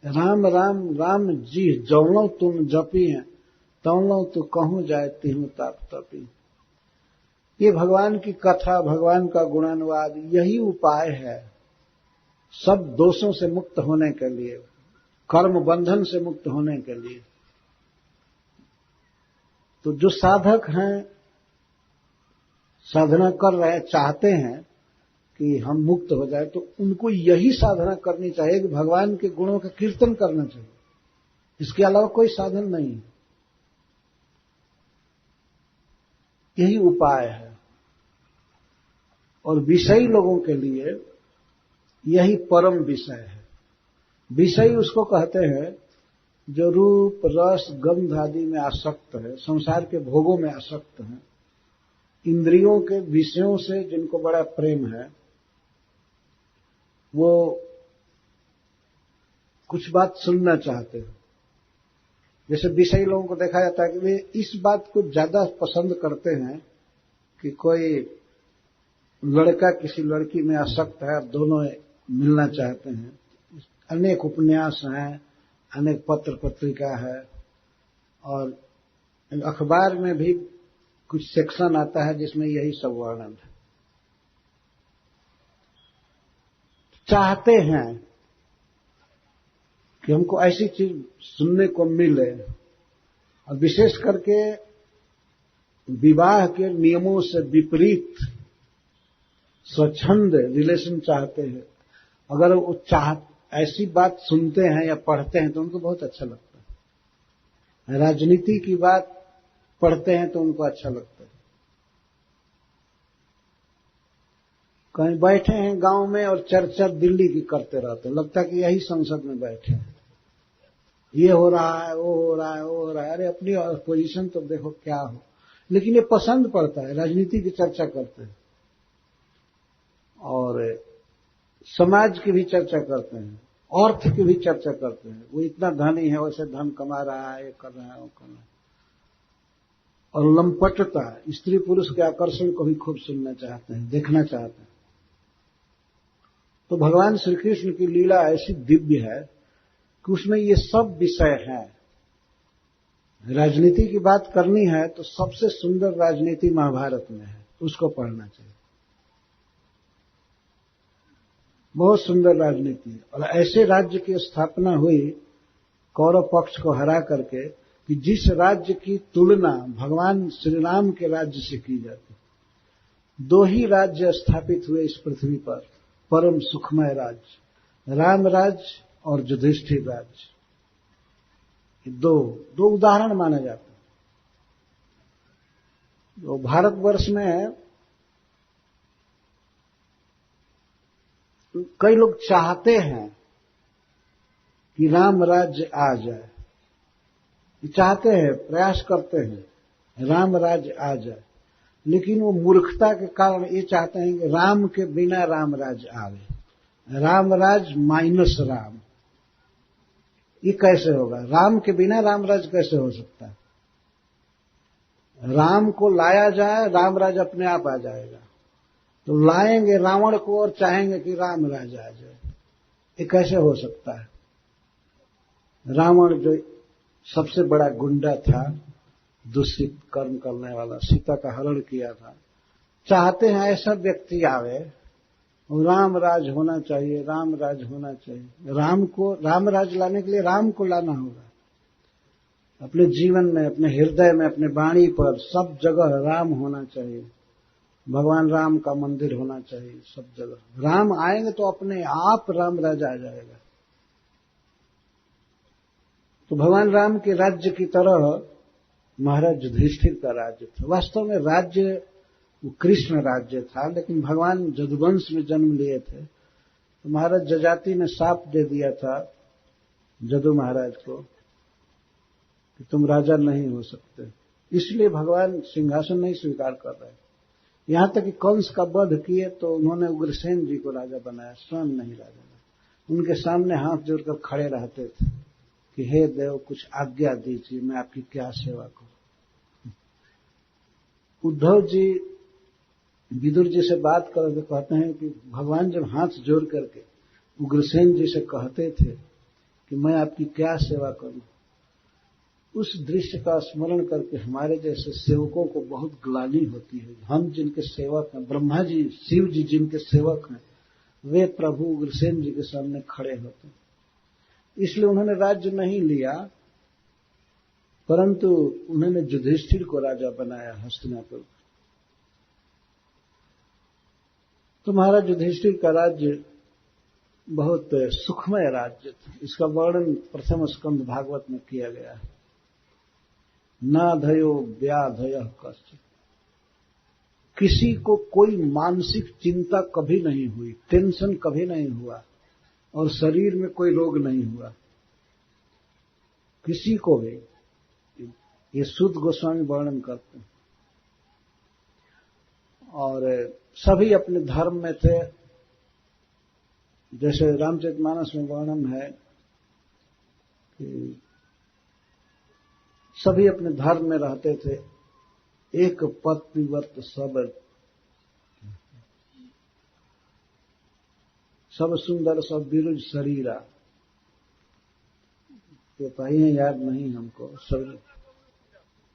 Speaker 1: राम राम राम जी जौलों तुम जपी हैं, तौलों तो कहूं जाए तिहु ताप तपी। ये भगवान की कथा, भगवान का गुणानुवाद, यही उपाय है सब दोषों से मुक्त होने के लिए, कर्म बंधन से मुक्त होने के लिए। तो जो साधक हैं, साधना कर रहे हैं, चाहते हैं कि हम मुक्त हो जाए, तो उनको यही साधना करनी चाहिए कि भगवान के गुणों का कीर्तन करना चाहिए। इसके अलावा कोई साधन नहीं, यही उपाय है। और विषयी लोगों के लिए यही परम विषय है। विषयी उसको कहते हैं जो रूप रस गंध आदि में आसक्त है, संसार के भोगों में आसक्त है, इंद्रियों के विषयों से जिनको बड़ा प्रेम है। वो कुछ बात सुनना चाहते हैं। जैसे विषयी लोगों को देखा जाता है कि वे इस बात को ज्यादा पसंद करते हैं कि कोई लड़का किसी लड़की में आसक्त है, अब दोनों मिलना चाहते हैं। अनेक उपन्यास हैं, अनेक पत्र पत्रिका है, और अखबार में भी कुछ सेक्शन आता है जिसमें यही सब वर्णन है। चाहते हैं कि हमको ऐसी चीज सुनने को मिले, और विशेष करके विवाह के नियमों से विपरीत स्वच्छंद रिलेशन चाहते हैं। अगर वो ऐसी बात सुनते हैं या पढ़ते हैं तो उनको बहुत अच्छा लगता है। राजनीति की बात पढ़ते हैं तो उनको अच्छा लगता है। कहीं बैठे हैं गांव में और चर्चा दिल्ली की करते रहते हैं, लगता है कि यही संसद में बैठे हैं, ये हो रहा है, वो हो रहा है, वो हो रहा है। अरे अपनी पोजीशन तो देखो क्या हो। लेकिन ये पसंद पड़ता है, राजनीति की चर्चा करते हैं और समाज की भी चर्चा करते हैं, अर्थ की भी चर्चा करते हैं। वो इतना धनी है, वैसे धन कमा रहा है, ये कर रहा है, वो कर रहा है। और लंपटता, स्त्री पुरुष के आकर्षण को भी खूब सुनना चाहते हैं, देखना चाहते हैं। तो भगवान श्री कृष्ण की लीला ऐसी दिव्य है कि उसमें ये सब विषय है। राजनीति की बात करनी है तो सबसे सुंदर राजनीति महाभारत में है, उसको पढ़ना चाहिए। बहुत सुंदर राजनीति है। और ऐसे राज्य की स्थापना हुई कौरव पक्ष को हरा करके कि जिस राज्य की तुलना भगवान श्री राम के राज्य से की जाती। दो ही राज्य स्थापित हुए इस पृथ्वी पर, परम सुखमय राज्य, राम राज्य और युधिष्ठिर राज्य। दो उदाहरण माने जाते हैं। तो भारतवर्ष में कई लोग चाहते हैं कि राम राज्य आ जाए, चाहते हैं, प्रयास करते हैं राम राज्य आ जाए, लेकिन वो मूर्खता के कारण ये चाहते हैं कि राम के बिना राम राज्य आवे, राम राज्य माइनस राम। ये कैसे होगा? राम के बिना राम राज्य कैसे हो सकता है? राम को लाया जाए, राम राज्य अपने आप आ जाएगा। तो लाएंगे रावण को और चाहेंगे कि राम राज्य आ जाए, ये कैसे हो सकता है? रावण जो सबसे बड़ा गुंडा था, दूषित कर्म करने वाला, सीता का हरण किया था, चाहते हैं ऐसा व्यक्ति आवे, राम राज होना चाहिए, राम राज होना चाहिए। राम राज लाने के लिए राम को लाना होगा। अपने जीवन में, अपने हृदय में, अपने वाणी पर सब जगह राम होना चाहिए। भगवान राम का मंदिर होना चाहिए सब जगह। राम आएंगे तो अपने आप राम राज आ जाएगा। तो भगवान राम के राज्य की तरह महाराज युधिष्ठिर का राज्य था। वास्तव में राज्य वो कृष्ण राज्य था, लेकिन भगवान यदुवंश में जन्म लिए थे तो महाराज जजाति ने शाप दे दिया था यदु महाराज को कि तुम राजा नहीं हो सकते। इसलिए भगवान सिंहासन नहीं स्वीकार कर रहे। यहां तक कि कंस का वध किए तो उन्होंने उग्रसेन जी को राजा बनाया, स्वयं नहीं राजा। उनके सामने हाथ जोड़कर खड़े रहते थे कि हे देव, कुछ आज्ञा दीजिए, मैं आपकी क्या सेवा करूं। उद्धव जी विदुर जी से बात करके कहते हैं कि भगवान जब हाथ जोड़ करके उग्रसेन जी से कहते थे कि मैं आपकी क्या सेवा करूं, उस दृश्य का स्मरण करके हमारे जैसे सेवकों को बहुत ग्लानि होती है। हम जिनके सेवक हैं, ब्रह्मा जी, शिव जी जिनके सेवक हैं, वे प्रभु उग्रसेन जी के सामने खड़े होते हैं। इसलिए उन्होंने राज्य नहीं लिया, परंतु उन्होंने युधिष्ठिर को राजा बनाया हस्तिनापुर। तो महाराज युधिष्ठिर का राज्य बहुत सुखमय राज्य था। इसका वर्णन प्रथम स्कंद भागवत में किया गया है। नाधयो व्याधय कश्चित्, किसी को कोई मानसिक चिंता कभी नहीं हुई, टेंशन कभी नहीं हुआ, और शरीर में कोई रोग नहीं हुआ किसी को भी। ये सुध गोस्वामी वर्णन करते हैं। और सभी अपने धर्म में थे। जैसे रामचरितमानस में वर्णन है कि सभी अपने धर्म में रहते थे। एक पत्नी व्रत सब सुंदर सब विरुज शरीरा, तो पाई है, याद नहीं हमको सब।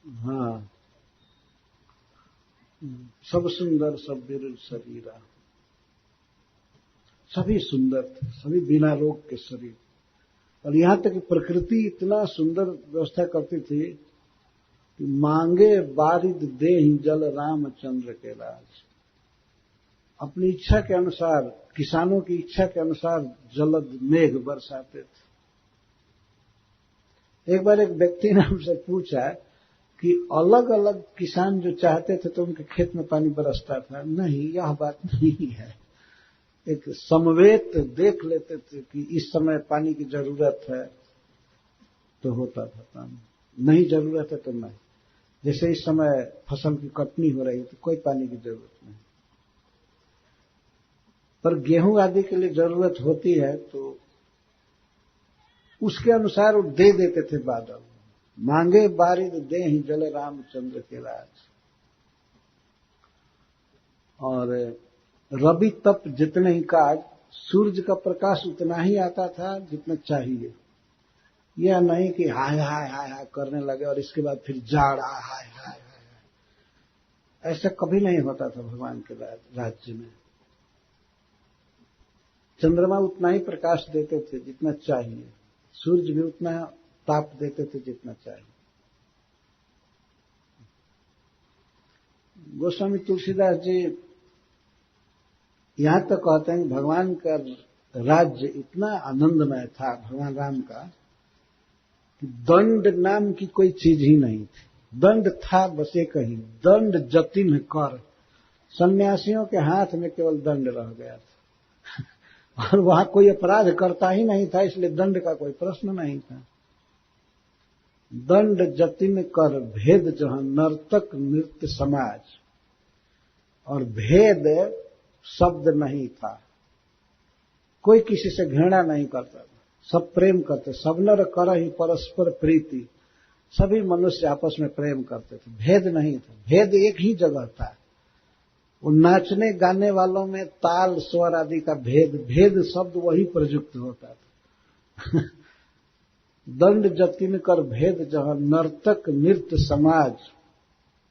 Speaker 1: हाँ, सब सुंदर सब विरुज शरीरा, सभी सुंदर थे, सभी बिना रोग के शरीर। और यहां तक कि प्रकृति इतना सुंदर व्यवस्था करती थी कि मांगे बारिद देहि जल रामचंद्र के राज। अपनी इच्छा के अनुसार, किसानों की इच्छा के अनुसार जलद मेघ बरसाते थे। एक बार एक व्यक्ति ने हमसे पूछा कि अलग अलग किसान जो चाहते थे तो उनके खेत में पानी बरसता था। नहीं, यह बात नहीं है। एक समवेत देख लेते थे कि इस समय पानी की जरूरत है तो होता था पानी, नहीं जरूरत है तो नहीं। जैसे इस समय फसल की कटनी हो रही है तो कोई पानी की जरूरत नहीं, पर गेहूं आदि के लिए जरूरत होती है तो उसके अनुसार वो दे देते थे बादल। मांगे बारिद देहि जल रामचंद्र के राज। और रवि तप जितने ही काज, सूर्य का प्रकाश उतना ही आता था जितना चाहिए। यह नहीं कि हाय हाय हाय हाय करने लगे और इसके बाद फिर जाड़ हाय हाय हाय, ऐसा कभी नहीं होता था भगवान के राज्य में। चंद्रमा उतना ही प्रकाश देते थे जितना चाहिए, सूर्य भी उतना ताप देते थे जितना चाहिए। गोस्वामी तुलसीदास जी यहां तक कहते हैं कि भगवान का राज्य इतना आनंदमय था, भगवान राम का, कि दंड नाम की कोई चीज ही नहीं थी। दंड था बस एक ही, दंड जतिन कर। सन्यासियों के हाथ में केवल दंड रह गया था और वहां कोई अपराध करता ही नहीं था, इसलिए दंड का कोई प्रश्न नहीं था। दंड जतिन कर भेद जहां नर्तक नृत्य समाज, और भेद शब्द नहीं था। कोई किसी से घृणा नहीं करता था, सब प्रेम करते। सब नर करहि परस्पर प्रीति, सभी मनुष्य आपस में प्रेम करते थे, भेद नहीं था। भेद एक ही जगह था, वो नाचने गाने वालों में ताल स्वर आदि का भेद, भेद शब्द वही प्रयुक्त होता था। दंड जतिन कर भेद जहां नर्तक नृत्य समाज,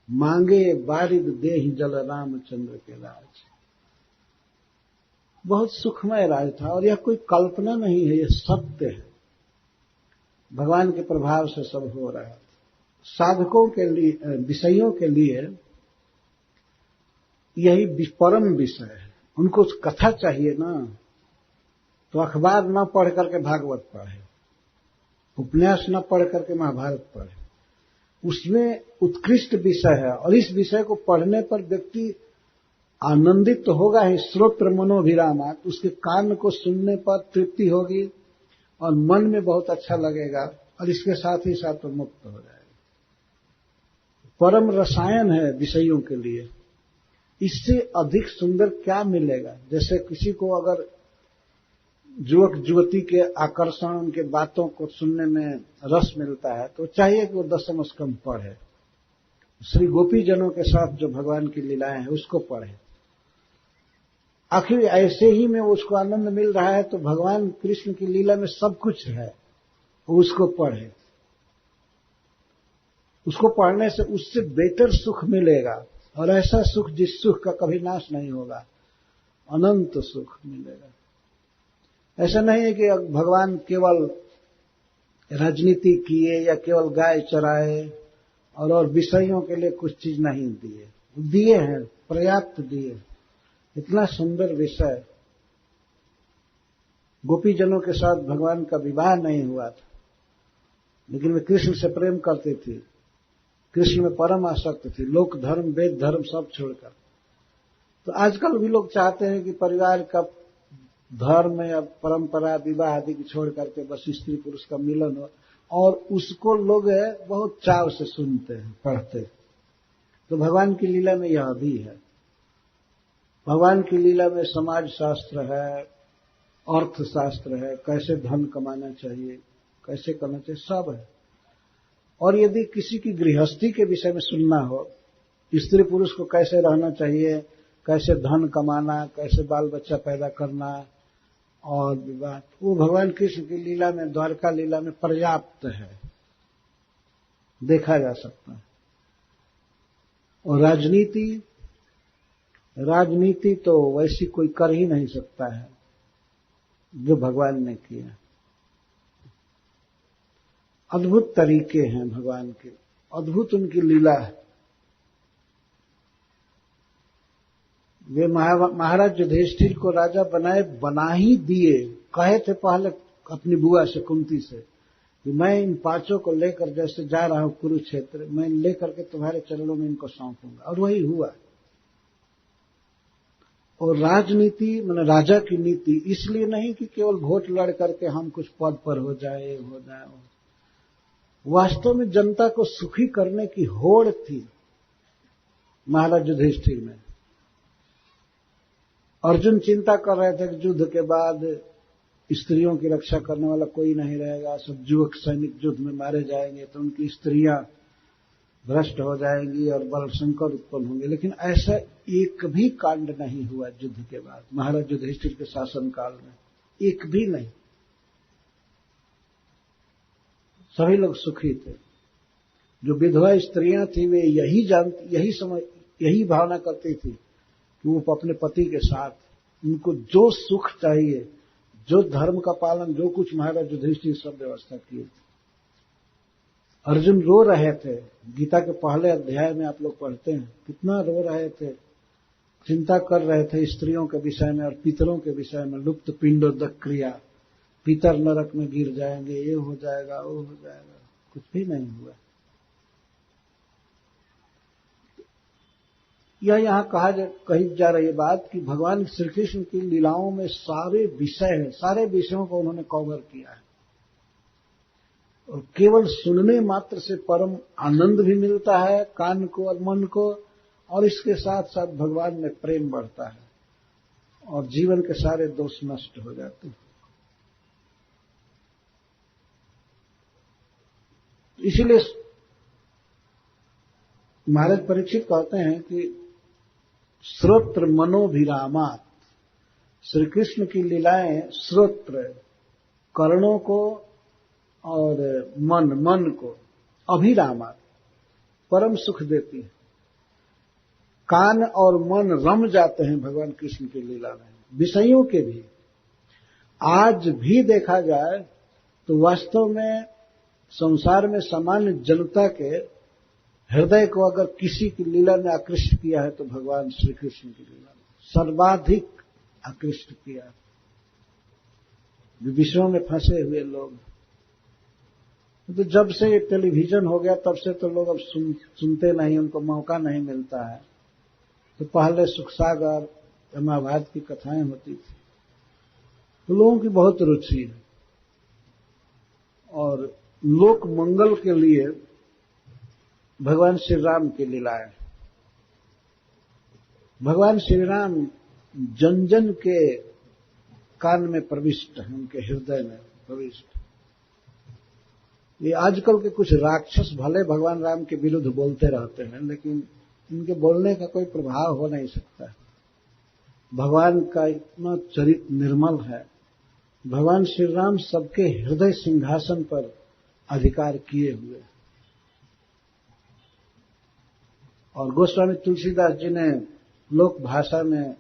Speaker 1: मांगे बारिद देहि जल रामचंद्र के राज। बहुत सुखमय राज था, और यह कोई कल्पना नहीं है, यह सत्य है। भगवान के प्रभाव से सब हो रहा है। साधकों के लिए, विषयों के लिए यही परम विषय है। उनको कथा चाहिए ना, तो अखबार न पढ़ करके भागवत पढ़े, उपन्यास न पढ़ करके महाभारत पढ़े। उसमें उत्कृष्ट विषय है, और इस विषय को पढ़ने पर व्यक्ति आनंदित तो होगा ही, श्रोत्र मनोभिरामात, उसके कान को सुनने पर तृप्ति होगी और मन में बहुत अच्छा लगेगा, और इसके साथ ही साथ तो मुक्त हो जाएगा। परम रसायन है विषयों के लिए। इससे अधिक सुंदर क्या मिलेगा? जैसे किसी को अगर युवक युवती के आकर्षण, उनके बातों को सुनने में रस मिलता है, तो चाहिए कि वो दशम स्कंद पढ़े, श्री गोपी जनों के साथ जो भगवान की लीलाएं हैं उसको पढ़े। आखिर ऐसे ही में उसको आनंद मिल रहा है, तो भगवान कृष्ण की लीला में सब कुछ है, वो उसको पढ़े। उसको पढ़ने से उससे बेहतर सुख मिलेगा, और ऐसा सुख जिस सुख का कभी नाश नहीं होगा, अनंत सुख मिलेगा। ऐसा नहीं है कि भगवान केवल राजनीति किए या केवल गाय चराए और विषयों के लिए कुछ चीज नहीं दिए। दिए हैं, पर्याप्त दिए। इतना सुंदर विषय। गोपी जनों के साथ भगवान का विवाह नहीं हुआ था, लेकिन वे कृष्ण से प्रेम करती थी, कृष्ण में परम आसक्त थी, लोक धर्म वेद धर्म सब छोड़कर। तो आजकल भी लोग चाहते हैं कि परिवार का धर्म या परंपरा विवाह आदि की छोड़ करके बस स्त्री पुरुष का मिलन हो, और उसको लोग बहुत चाव से सुनते हैं, पढ़ते हैं। तो भगवान की लीला में यह भी है। भगवान की लीला में समाज शास्त्र है, अर्थशास्त्र है, कैसे धन कमाना चाहिए, कैसे करना चाहिए, सब है। और यदि किसी की गृहस्थी के विषय में सुनना हो, स्त्री पुरुष को कैसे रहना चाहिए, कैसे धन कमाना, कैसे बाल बच्चा पैदा करना और विवाह, वो भगवान कृष्ण की लीला में, द्वारका लीला में पर्याप्त है, देखा जा सकता है। और राजनीति तो वैसी कोई कर ही नहीं सकता है जो भगवान ने किया। अद्भुत तरीके हैं भगवान के, अद्भुत उनकी लीला है। वे महाराज युधिष्ठिर को राजा बना ही दिए। कहे थे पहले अपनी बुआ से, कुंती से, कि मैं इन पांचों को लेकर जैसे जा रहा हूं कुरुक्षेत्र, मैं लेकर के तुम्हारे चरणों में इनको सौंपूंगा, और वही हुआ। और राजनीति माने राजा की नीति इसलिए नहीं कि केवल वोट लड़ करके हम कुछ पद पर हो जाए। वास्तव में जनता को सुखी करने की होड़ थी महाराज युधिष्ठिर में। अर्जुन चिंता कर रहे थे कि युद्ध के बाद स्त्रियों की रक्षा करने वाला कोई नहीं रहेगा, सब युवक सैनिक युद्ध में मारे जाएंगे, तो उनकी स्त्रियां भ्रष्ट हो जाएंगी और बल संकट उत्पन्न होंगे। लेकिन ऐसा एक भी कांड नहीं हुआ युद्ध के बाद महाराज युधिष्ठिर के शासनकाल में, एक भी नहीं। सभी लोग सुखी थे। जो विधवा स्त्रियां थी वे यही भावना करती थी कि वो अपने पति के साथ, उनको जो सुख चाहिए, जो धर्म का पालन, जो कुछ महाराज युधिष्ठिर सब व्यवस्था किए थे। अर्जुन रो रहे थे, गीता के पहले अध्याय में आप लोग पढ़ते हैं, कितना रो रहे थे, चिंता कर रहे थे स्त्रियों के विषय में और पितरों के विषय में। लुप्त पिंडोदक क्रिया, पितर नरक में गिर जाएंगे, ये हो जाएगा, वो हो जाएगा, कुछ भी नहीं हुआ। यह यहाँ कही जा रही बात कि भगवान श्री कृष्ण की लीलाओं में सारे विषय हैं, सारे विषयों को उन्होंने कवर किया है और केवल सुनने मात्र से परम आनंद भी मिलता है कान को और मन को, और इसके साथ साथ भगवान में प्रेम बढ़ता है और जीवन के सारे दोष नष्ट हो जाते हैं। इसीलिए महाराज परीक्षित कहते हैं कि श्रोत्र मनोभिरामात्, श्री कृष्ण की लीलाएं श्रोत्र कर्णों को और मन को अभिरामात् परम सुख देती है। कान और मन रम जाते हैं भगवान कृष्ण की लीला में, विषयों के भी। आज भी देखा जाए तो वास्तव में संसार में सामान्य जनता के हृदय को अगर किसी की लीला ने आकृष्ट किया है तो भगवान श्री कृष्ण की लीला ने सर्वाधिक आकृष्ट किया। विषयों में फंसे हुए लोग, तो जब से ये टेलीविजन हो गया तब से तो लोग अब सुनते नहीं, उनको मौका नहीं मिलता है। तो पहले सुखसागर या महाभारत की कथाएं होती थी, तो लोगों की बहुत रुचि है और लोक मंगल के लिए भगवान श्री राम की लीलाएं, भगवान श्री राम जन जन के कान में प्रविष्ट हैं, उनके हृदय में प्रविष्ट। ये आजकल के कुछ राक्षस भले भगवान राम के विरुद्ध बोलते रहते हैं, लेकिन इनके बोलने का कोई प्रभाव हो नहीं सकता। भगवान का इतना चरित्र निर्मल है। भगवान श्री राम सबके हृदय सिंहासन पर अधिकार किए हुए, और गोस्वामी तुलसीदास जी ने लोक भाषा में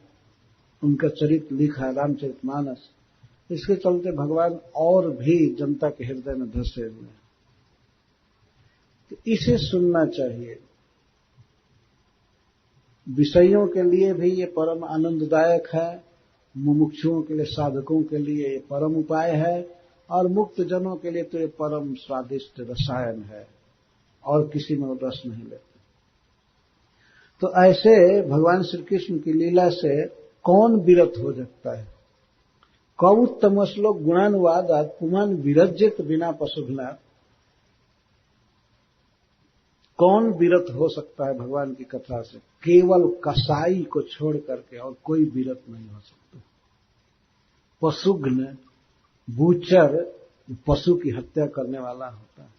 Speaker 1: उनका चरित्र लिखा, रामचरितमानस। इसके चलते भगवान और भी जनता के हृदय में धसे हुए हैं। तो इसे सुनना चाहिए। विषयों के लिए भी ये परम आनंददायक है, मुमुक्षुओं के लिए, साधकों के लिए ये परम उपाय है, और मुक्त जनों के लिए तो ये परम स्वादिष्ट रसायन है, और किसी में रस नहीं लेते। तो ऐसे भगवान श्री कृष्ण की लीला से कौन विरत हो सकता है? कौत्तम श्लोक गुणानुवादात् पुमान विरज्यत बिना पशुभिना। कौन विरत हो सकता है भगवान की कथा से? केवल कसाई को छोड़ करके और कोई विरत नहीं हो सकता। पशुघ्न, बूचर, पशु की हत्या करने वाला होता है,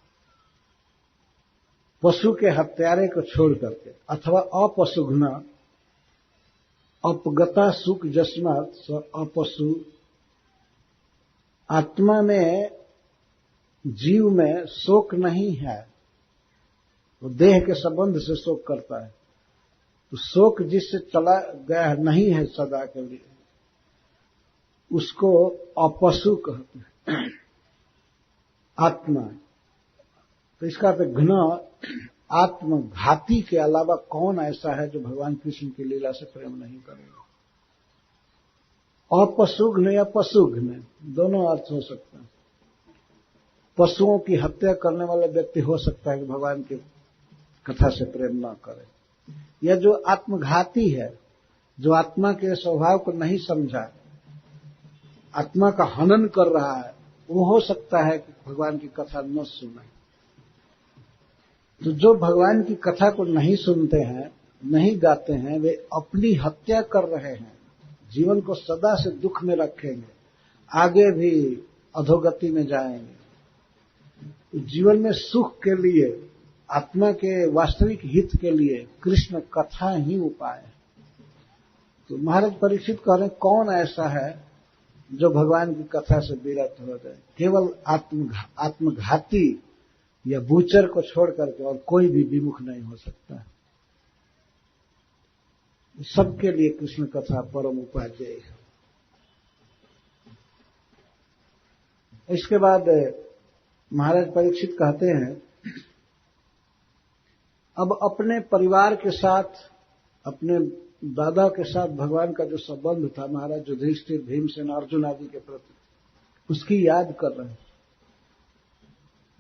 Speaker 1: पशु के हत्यारे को छोड़ करके, अथवा अपशुघ्न, अपगता सुख जस्मात् अपशु। आत्मा में, जीव में शोक नहीं है, वो देह के संबंध से शोक करता है। तो शोक जिससे चला गया नहीं है सदा के लिए, उसको अपशु कहते हैं, आत्मा। तो इसका अर्थ घृणा, आत्मघाती के अलावा कौन ऐसा है जो भगवान कृष्ण की लीला से प्रेम नहीं करेगा? अपशुघ्न या पशुघ्न दोनों अर्थ हो सकते हैं। पशुओं की हत्या करने वाला व्यक्ति हो सकता है कि भगवान की कथा से प्रेम न करे, या जो आत्मघाती है, जो आत्मा के स्वभाव को नहीं समझा, आत्मा का हनन कर रहा है, वो हो सकता है कि भगवान की कथा न सुने। तो जो भगवान की कथा को नहीं सुनते हैं, नहीं गाते हैं, वे अपनी हत्या कर रहे हैं, जीवन को सदा से दुख में रखेंगे, आगे भी अधोगति में जाएंगे। जीवन में सुख के लिए, आत्मा के वास्तविक हित के लिए कृष्ण कथा ही उपाय है। तो महाराज परीक्षित कह रहे हैं, कौन ऐसा है जो भगवान की कथा से विरत हो जाए? केवल आत्मघाती या बूचर को छोड़ करके और कोई भी विमुख नहीं हो सकता। सबके लिए कृष्ण कथा परम उपादेय है। इसके बाद महाराज परीक्षित कहते हैं, अब अपने परिवार के साथ, अपने दादा के साथ भगवान का जो संबंध था महाराज युधिष्ठिर, भीमसेन, अर्जुन आदि के प्रति, उसकी याद कर रहे हैं।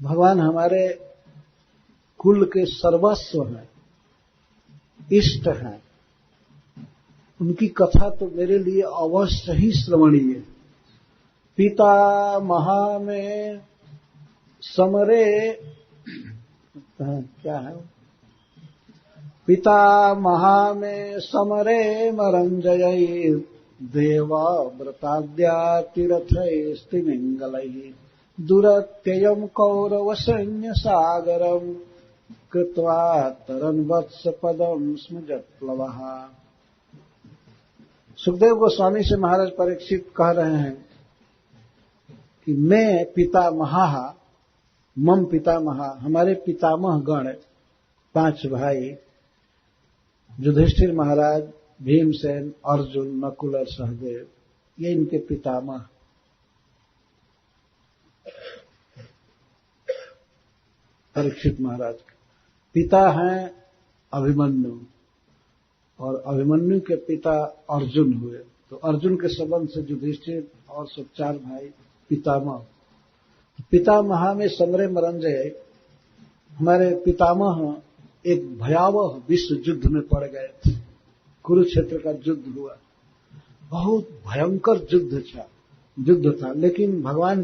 Speaker 1: भगवान हमारे कुल के सर्वस्व हैं, इष्ट हैं, उनकी कथा तो मेरे लिए अवश्य ही श्रवणीय है। पिता महा में समरे, क्या है, पिता महा में समरे मरंजय देवा व्रताद्या तीर्थैस्तिमिंगलैः दुरत्ययम् कौरव सैन्य सागरम् कृत्वा तरन् वत्स पदम् स्मृजत्प्लवः। सुखदेव गोस्वामी से महाराज परीक्षित कह रहे हैं कि मैं पितामहा, मम पितामहा, हमारे पितामह गण 5 भाई युधिष्ठिर महाराज, भीमसेन, अर्जुन, नकुल और सहदेव, ये इनके पितामह। परीक्षित महाराज के पिता हैं अभिमन्यु, और अभिमन्यु के पिता अर्जुन हुए, तो अर्जुन के संबंध से युधिष्ठिर और सब 4 भाई पितामह। पितामह में समरे मरंजय, हमारे पितामह एक भयावह विश्व युद्ध में पड़ गए थे। कुरुक्षेत्र का युद्ध हुआ, बहुत भयंकर युद्ध था, लेकिन भगवान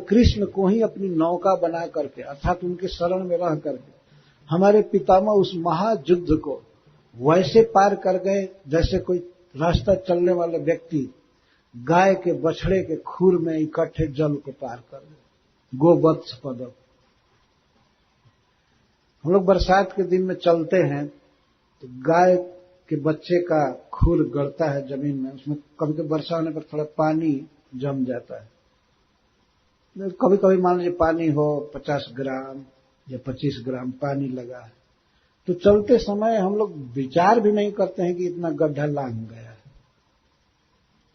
Speaker 1: कृष्ण को ही अपनी नौका बना करके, अर्थात उनके शरण में रह करके हमारे पितामह उस महायुद्ध को वैसे पार कर गए जैसे कोई रास्ता चलने वाला व्यक्ति गाय के बछड़े के खूर में इकट्ठे जल को पार कर गए। गोवत्स पदम। हम लोग बरसात के दिन में चलते हैं तो गाय के बच्चे का खूर गड़ता है जमीन में, उसमें कभी कभी वर्षा होने पर थोड़ा पानी जम जाता है। कभी कभी मान लीजिए पानी हो 50 ग्राम या 25 ग्राम पानी लगा है, तो चलते समय हम लोग विचार भी नहीं करते हैं कि इतना गड्ढा लांघ गया है।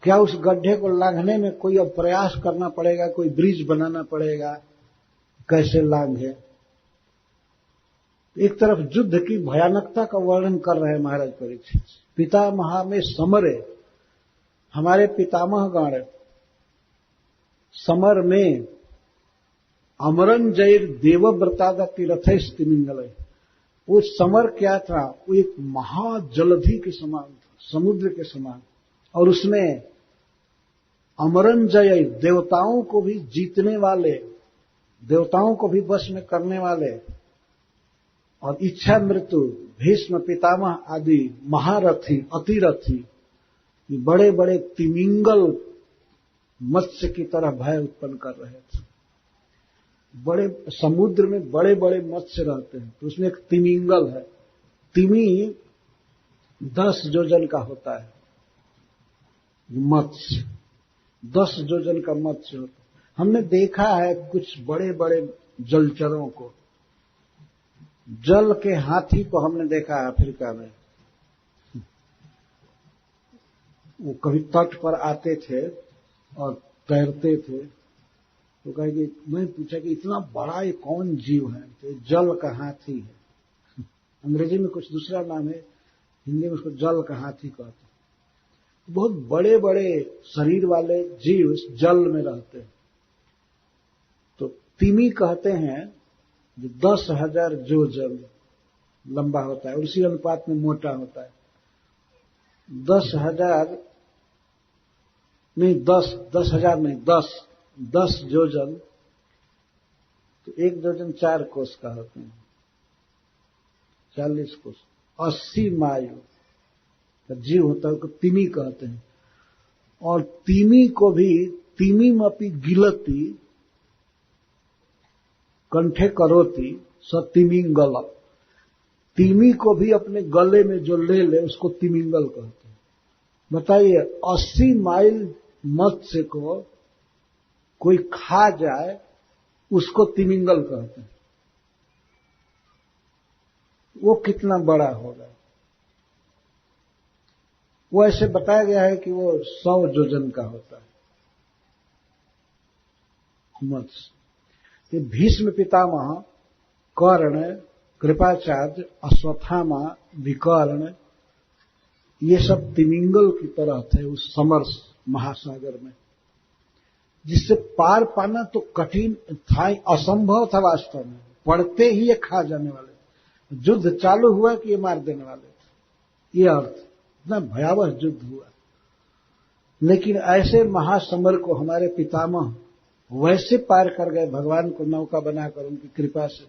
Speaker 1: क्या उस गड्ढे को लांघने में कोई अब प्रयास करना पड़ेगा, कोई ब्रिज बनाना पड़ेगा, कैसे लांघे। एक तरफ युद्ध की भयानकता का वर्णन कर रहे हैं महाराज परीक्षित। पितामह में समरे, हमारे पितामह गण समर में अमरन जैर देवव्रतादा तीर्थैस्तिमिंगलैः। वो समर क्या था, वो एक महाजलधि के समान था, समुद्र के समान, और उसमें अमरन जय, देवताओं को भी जीतने वाले, देवताओं को भी वश में करने वाले, और इच्छा मृत्यु, भीष्म, पितामह आदि महारथी, अतिरथी, बड़े बड़े तिमिंगल मत्स्य की तरह भय उत्पन्न कर रहे थे। बड़े समुद्र में बड़े बड़े मत्स्य रहते हैं, तो उसमें एक तिमिंगल है। तिमी 10 योजन का होता है मत्स्य, 10 योजन का मत्स्य होता है। हमने देखा है कुछ बड़े बड़े जलचरों को, जल के हाथी को हमने देखा है अफ्रीका में। वो कभी तट पर आते थे और तैरते थे, तो कहे कि मैं पूछा कि इतना बड़ा ये कौन जीव है, तो जल का हाथी है। अंग्रेजी में कुछ दूसरा नाम है, हिंदी में उसको जल का हाथी कहते हैं। बहुत बड़े बड़े शरीर वाले जीव जल में रहते हैं। तो तिमी कहते हैं जो 10,000 योजन लंबा होता है, और उसी अनुपात में मोटा होता है। 10,000 नहीं, 10,000 नहीं, 10 योजन, तो 1 योजन 4 कोस का होते हैं, 40 कोस, 80 माइल का जीव होता है, उसको तिमी कहते हैं। और तिमी को भी तिमीमपि गिलति कंठे करोति स तिमिंगल, तिमी को भी अपने गले में जो ले ले उसको तिमिंगल कहते हैं। बताइए, 80 माइल मत्स्य को कोई खा जाए उसको तिमिंगल कहते हैं, वो कितना बड़ा होगा। वो ऐसे बताया गया है कि वो 100 योजन का होता है मत्स्य। ये भीष्म पितामह, कर्ण, कृपाचार्य, अश्वत्थामा, विकर्ण, ये सब तिमिंगल की तरह थे उस समर महासागर में, जिससे पार पाना तो कठिन था, असंभव था वास्तव में। पड़ते ही ये खा जाने वाले, युद्ध चालू हुआ कि ये मार देने वाले थे। ये अर्थ, इतना भयावह युद्ध हुआ। लेकिन ऐसे महासमर को हमारे पितामह वैसे पार कर गए, भगवान को नौका बनाकर उनकी कृपा से,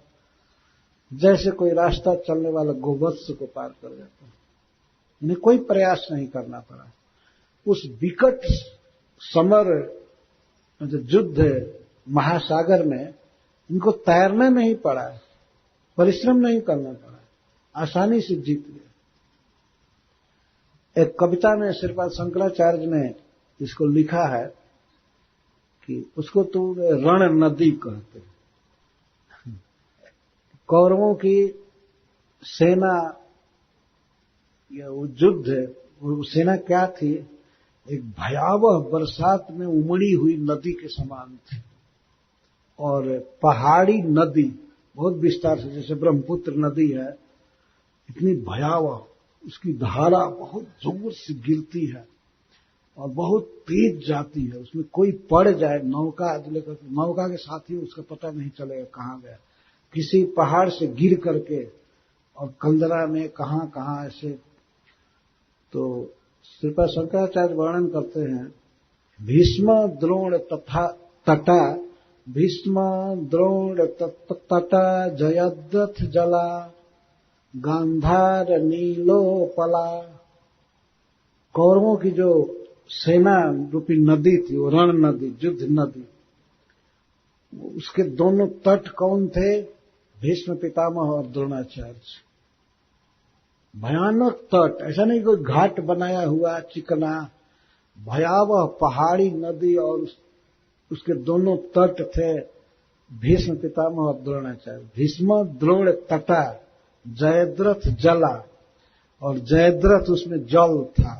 Speaker 1: जैसे कोई रास्ता चलने वाला गोवत्स को पार कर जाता है। इन्हें कोई प्रयास नहीं करना पड़ा। उस विकट समर जो युद्ध महासागर में इनको तैरना नहीं पड़ा, परिश्रम नहीं करना पड़ा, आसानी से जीत गए। एक कविता में श्रीपाद शंकराचार्य ने इसको लिखा है कि उसको तो रण नदी कहते हैं। कौरवों की सेना या वो युद्ध, वो सेना क्या थी, एक भयावह बरसात में उमड़ी हुई नदी के समान थी। और पहाड़ी नदी बहुत विस्तार से, जैसे ब्रह्मपुत्र नदी है, इतनी भयावह, उसकी धारा बहुत जोर से गिरती है और बहुत तेज जाती है। उसमें कोई पड़ जाए, नौका लेकर, नौका के साथ ही उसका पता नहीं चलेगा कहां गया, किसी पहाड़ से गिर करके और कंदरा में कहां कहां ऐसे। तो श्रीपाद शंकराचार्य वर्णन करते हैं, भीष्म द्रोण तथा तटा, भीष्म द्रोण तटा जयद्रथ जला, गांधार नीलोपला। कौरवों की जो सेना रूपी नदी थी, वो रण नदी, युद्ध नदी, उसके दोनों तट कौन थे? भीष्म पितामह और द्रोणाचार्य। भयानक तट, ऐसा नहीं कोई घाट बनाया हुआ चिकना, भयावह पहाड़ी नदी और उसके दोनों तट थे भीष्म पितामह और द्रोणाचार्य। भीष्म द्रोण तटा जयद्रथ जला, और जयद्रथ उसमें जल था,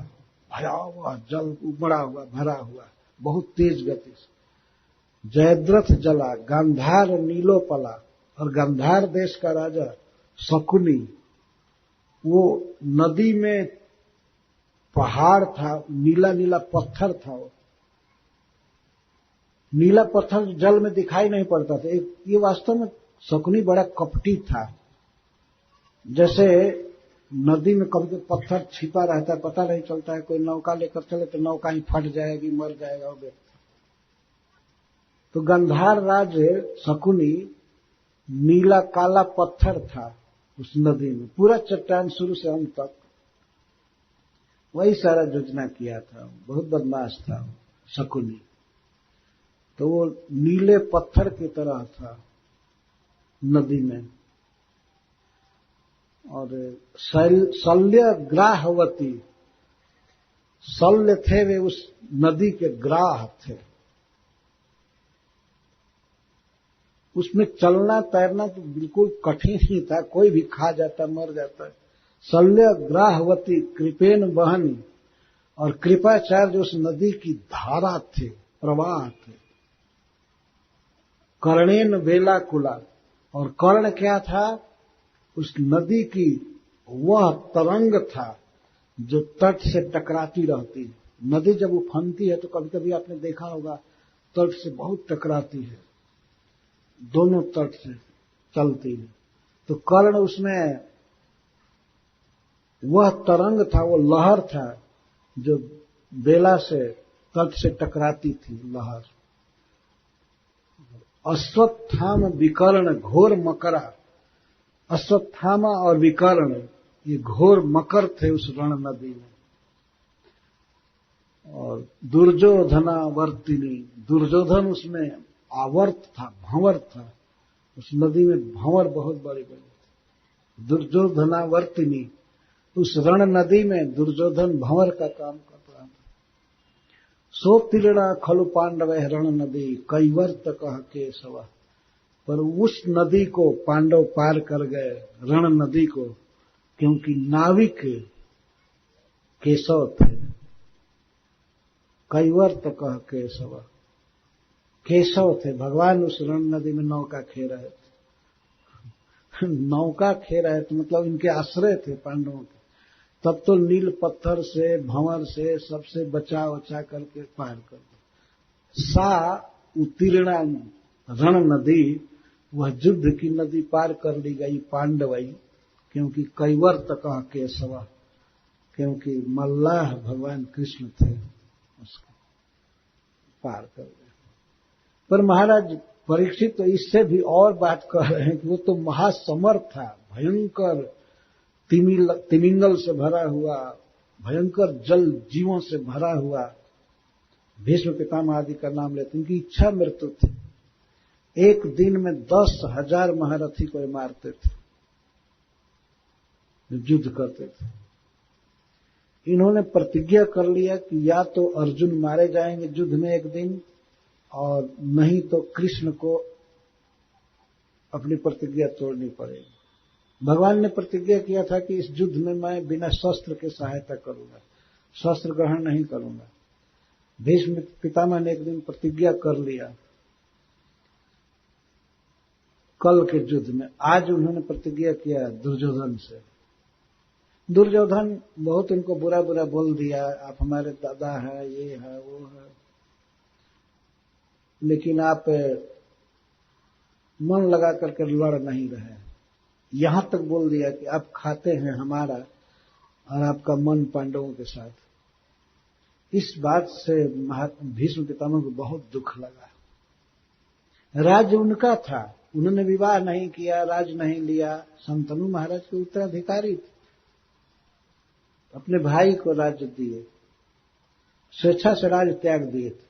Speaker 1: भयावह जल उमड़ा हुआ, भरा हुआ, बहुत तेज गति से जयद्रथ जला। गांधार नीलोपला, और गांधार देश का राजा शकुनी, वो नदी में पहाड़ था, नीला नीला पत्थर था। वो नीला पत्थर जल में दिखाई नहीं पड़ता था। ये वास्तव में शकुनी बड़ा कपटी था। जैसे नदी में कभी पत्थर छिपा रहता है, पता नहीं चलता है, कोई नौका लेकर चले तो नौका ही फट जाएगी, मर जाएगा वो व्यक्ति। तो गंधार राज्य शकुनी नीला काला पत्थर था उस नदी में, पूरा चट्टान शुरू से अंत तक वही सारा योजना किया था। बहुत बदमाश था शकुनी। तो वो नीले पत्थर की तरह था नदी में। और शल्य ग्राहवती, शल्य थे वे उस नदी के ग्राह थे। उसमें चलना तैरना तो बिल्कुल कठिन ही था, कोई भी खा जाता, मर जाता है। शल्य ग्राहवती कृपेन वहनी, और कृपाचार्य उस नदी की धारा थे, प्रवाह थे। कर्णेन वेलाकुला, और कर्ण क्या था? उस नदी की वह तरंग था जो तट से टकराती रहती है। नदी जब उफनती है तो कभी कभी आपने देखा होगा तट से बहुत टकराती है, दोनों तट से चलती है। तो कर्ण उसमें वह तरंग था, वो लहर था जो बेला से तट से टकराती थी लहर। अश्वत्थाम विकर्ण घोर मकरा, अश्वत्थामा और विकर्ण ये घोर मकर थे उस रण नदी में। और दुर्योधनावर्तिनी, दुर्योधन उसमें आवर्त था, भंवर था। उस नदी में भंवर बहुत बड़े बड़े थे। दुर्योधनावर्तिनी, उस रण नदी में दुर्योधन भंवर का काम कर रहा था। सो तीर्णा खलु पांडव रण नदी कैवर्त कह केशव, पर उस नदी को पांडव पार कर गए, रण नदी को, क्योंकि नाविक केशव थे। कैवर्त कह केशव, केशव थे। भगवान उस रण नदी में नौका खे रहे थे। नौका खे रहे थे मतलब इनके आश्रय थे पांडवों के। तब तो नील पत्थर से, भंवर से, सबसे बचा उचा करके पार कर दो। सा उत्तीर्णा रण नदी, वह युद्ध की नदी पार कर ली गई पांडवई, क्योंकि कैवर्त कह केशव, क्योंकि मल्लाह भगवान कृष्ण थे, उसको पार कर गए। पर महाराज परीक्षित तो इससे भी और बात कह रहे हैं कि वो तो महासमर्थ था, भयंकर तिमिंगल से भरा हुआ, भयंकर जल जीवों से भरा हुआ। भीष्म पितामह आदि का नाम लेते, उनकी इच्छा मृत्यु थी। एक दिन में 10,000 महारथी को मारते थे, युद्ध करते थे। इन्होंने प्रतिज्ञा कर लिया कि या तो अर्जुन मारे जाएंगे युद्ध में एक दिन, और नहीं तो कृष्ण को अपनी प्रतिज्ञा तोड़नी पड़ेगी। भगवान ने प्रतिज्ञा किया था कि इस युद्ध में मैं बिना शस्त्र के सहायता करूंगा, शस्त्र ग्रहण नहीं करूंगा। भीष्म पितामह ने एक दिन प्रतिज्ञा कर लिया कल के युद्ध में। आज उन्होंने प्रतिज्ञा किया दुर्योधन से। दुर्योधन बहुत उनको बुरा बुरा बोल दिया, आप हमारे दादा है, ये है, वो है, लेकिन आप मन लगा करके लड़ नहीं रहे। यहां तक बोल दिया कि आप खाते हैं हमारा और आपका मन पांडवों के साथ। इस बात से भीष्म पितामह को बहुत दुख लगा। राज्य उनका था, उन्होंने विवाह नहीं किया, राज नहीं लिया, शंतनु महाराज के उत्तराधिकारी थे, अपने भाई को राज्य दिए, स्वेच्छा से राज त्याग दिए थे।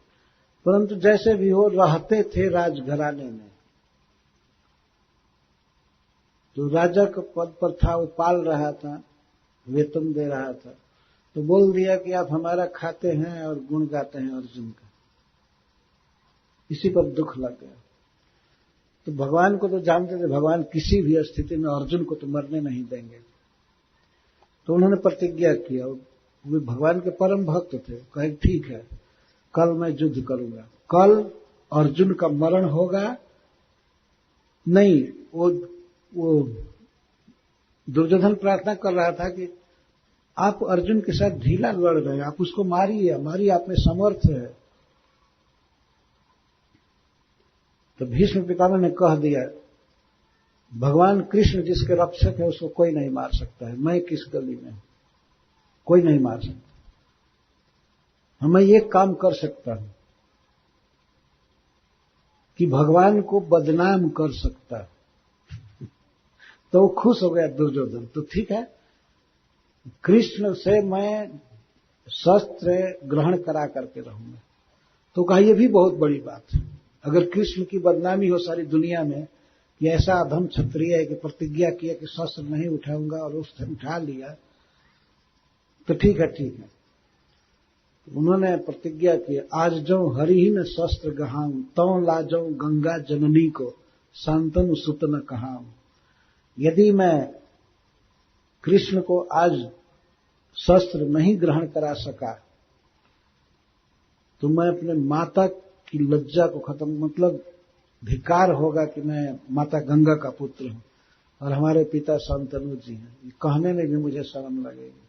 Speaker 1: परंतु जैसे भी हो रहते थे राजघराने में, जो राजा के पद पर था वो पाल रहा था, वेतन दे रहा था, तो बोल दिया कि आप हमारा खाते हैं और गुण गाते हैं अर्जुन का। इसी पर दुख लग गया। तो भगवान को तो जानते थे, भगवान किसी भी स्थिति में अर्जुन को तो मरने नहीं देंगे। तो उन्होंने प्रतिज्ञा किया, वे भगवान के परम भक्त थे। कहे ठीक है, कल मैं युद्ध करूंगा, कल अर्जुन का मरण होगा। नहीं, वो दुर्योधन प्रार्थना कर रहा था कि आप अर्जुन के साथ ढीला लड़ रहे हैं, आप उसको मारिए, हमारी आप में समर्थ है। तो भीष्म पितामह ने कह दिया, भगवान कृष्ण जिसके रक्षक है उसको कोई नहीं मार सकता है। मैं किस गली में, कोई नहीं मार सकता। मैं ये काम कर सकता हूं कि भगवान को बदनाम कर सकता। तो वो खुश हो गया दुर्योधन। तो ठीक है, कृष्ण से मैं शस्त्र ग्रहण करा करके रहूंगा। तो कहा यह भी बहुत बड़ी बात है। अगर कृष्ण की बदनामी हो सारी दुनिया में कि ऐसा अधम क्षत्रिय है कि प्रतिज्ञा किया कि शस्त्र नहीं उठाऊंगा और उसने उठा लिया, तो ठीक है, ठीक है। उन्होंने प्रतिज्ञा की, आज जो हरिहीन शस्त्र गहाऊं, तौ लाजो गंगा जननी को, शांतनु सुत न कहाऊं। यदि मैं कृष्ण को आज शस्त्र नहीं ग्रहण करा सका तो मैं अपने माता की लज्जा को खत्म, मतलब धिक्कार होगा कि मैं माता गंगा का पुत्र हूं और हमारे पिता शांतनु जी हैं, ये कहने में भी मुझे शर्म लगेगी।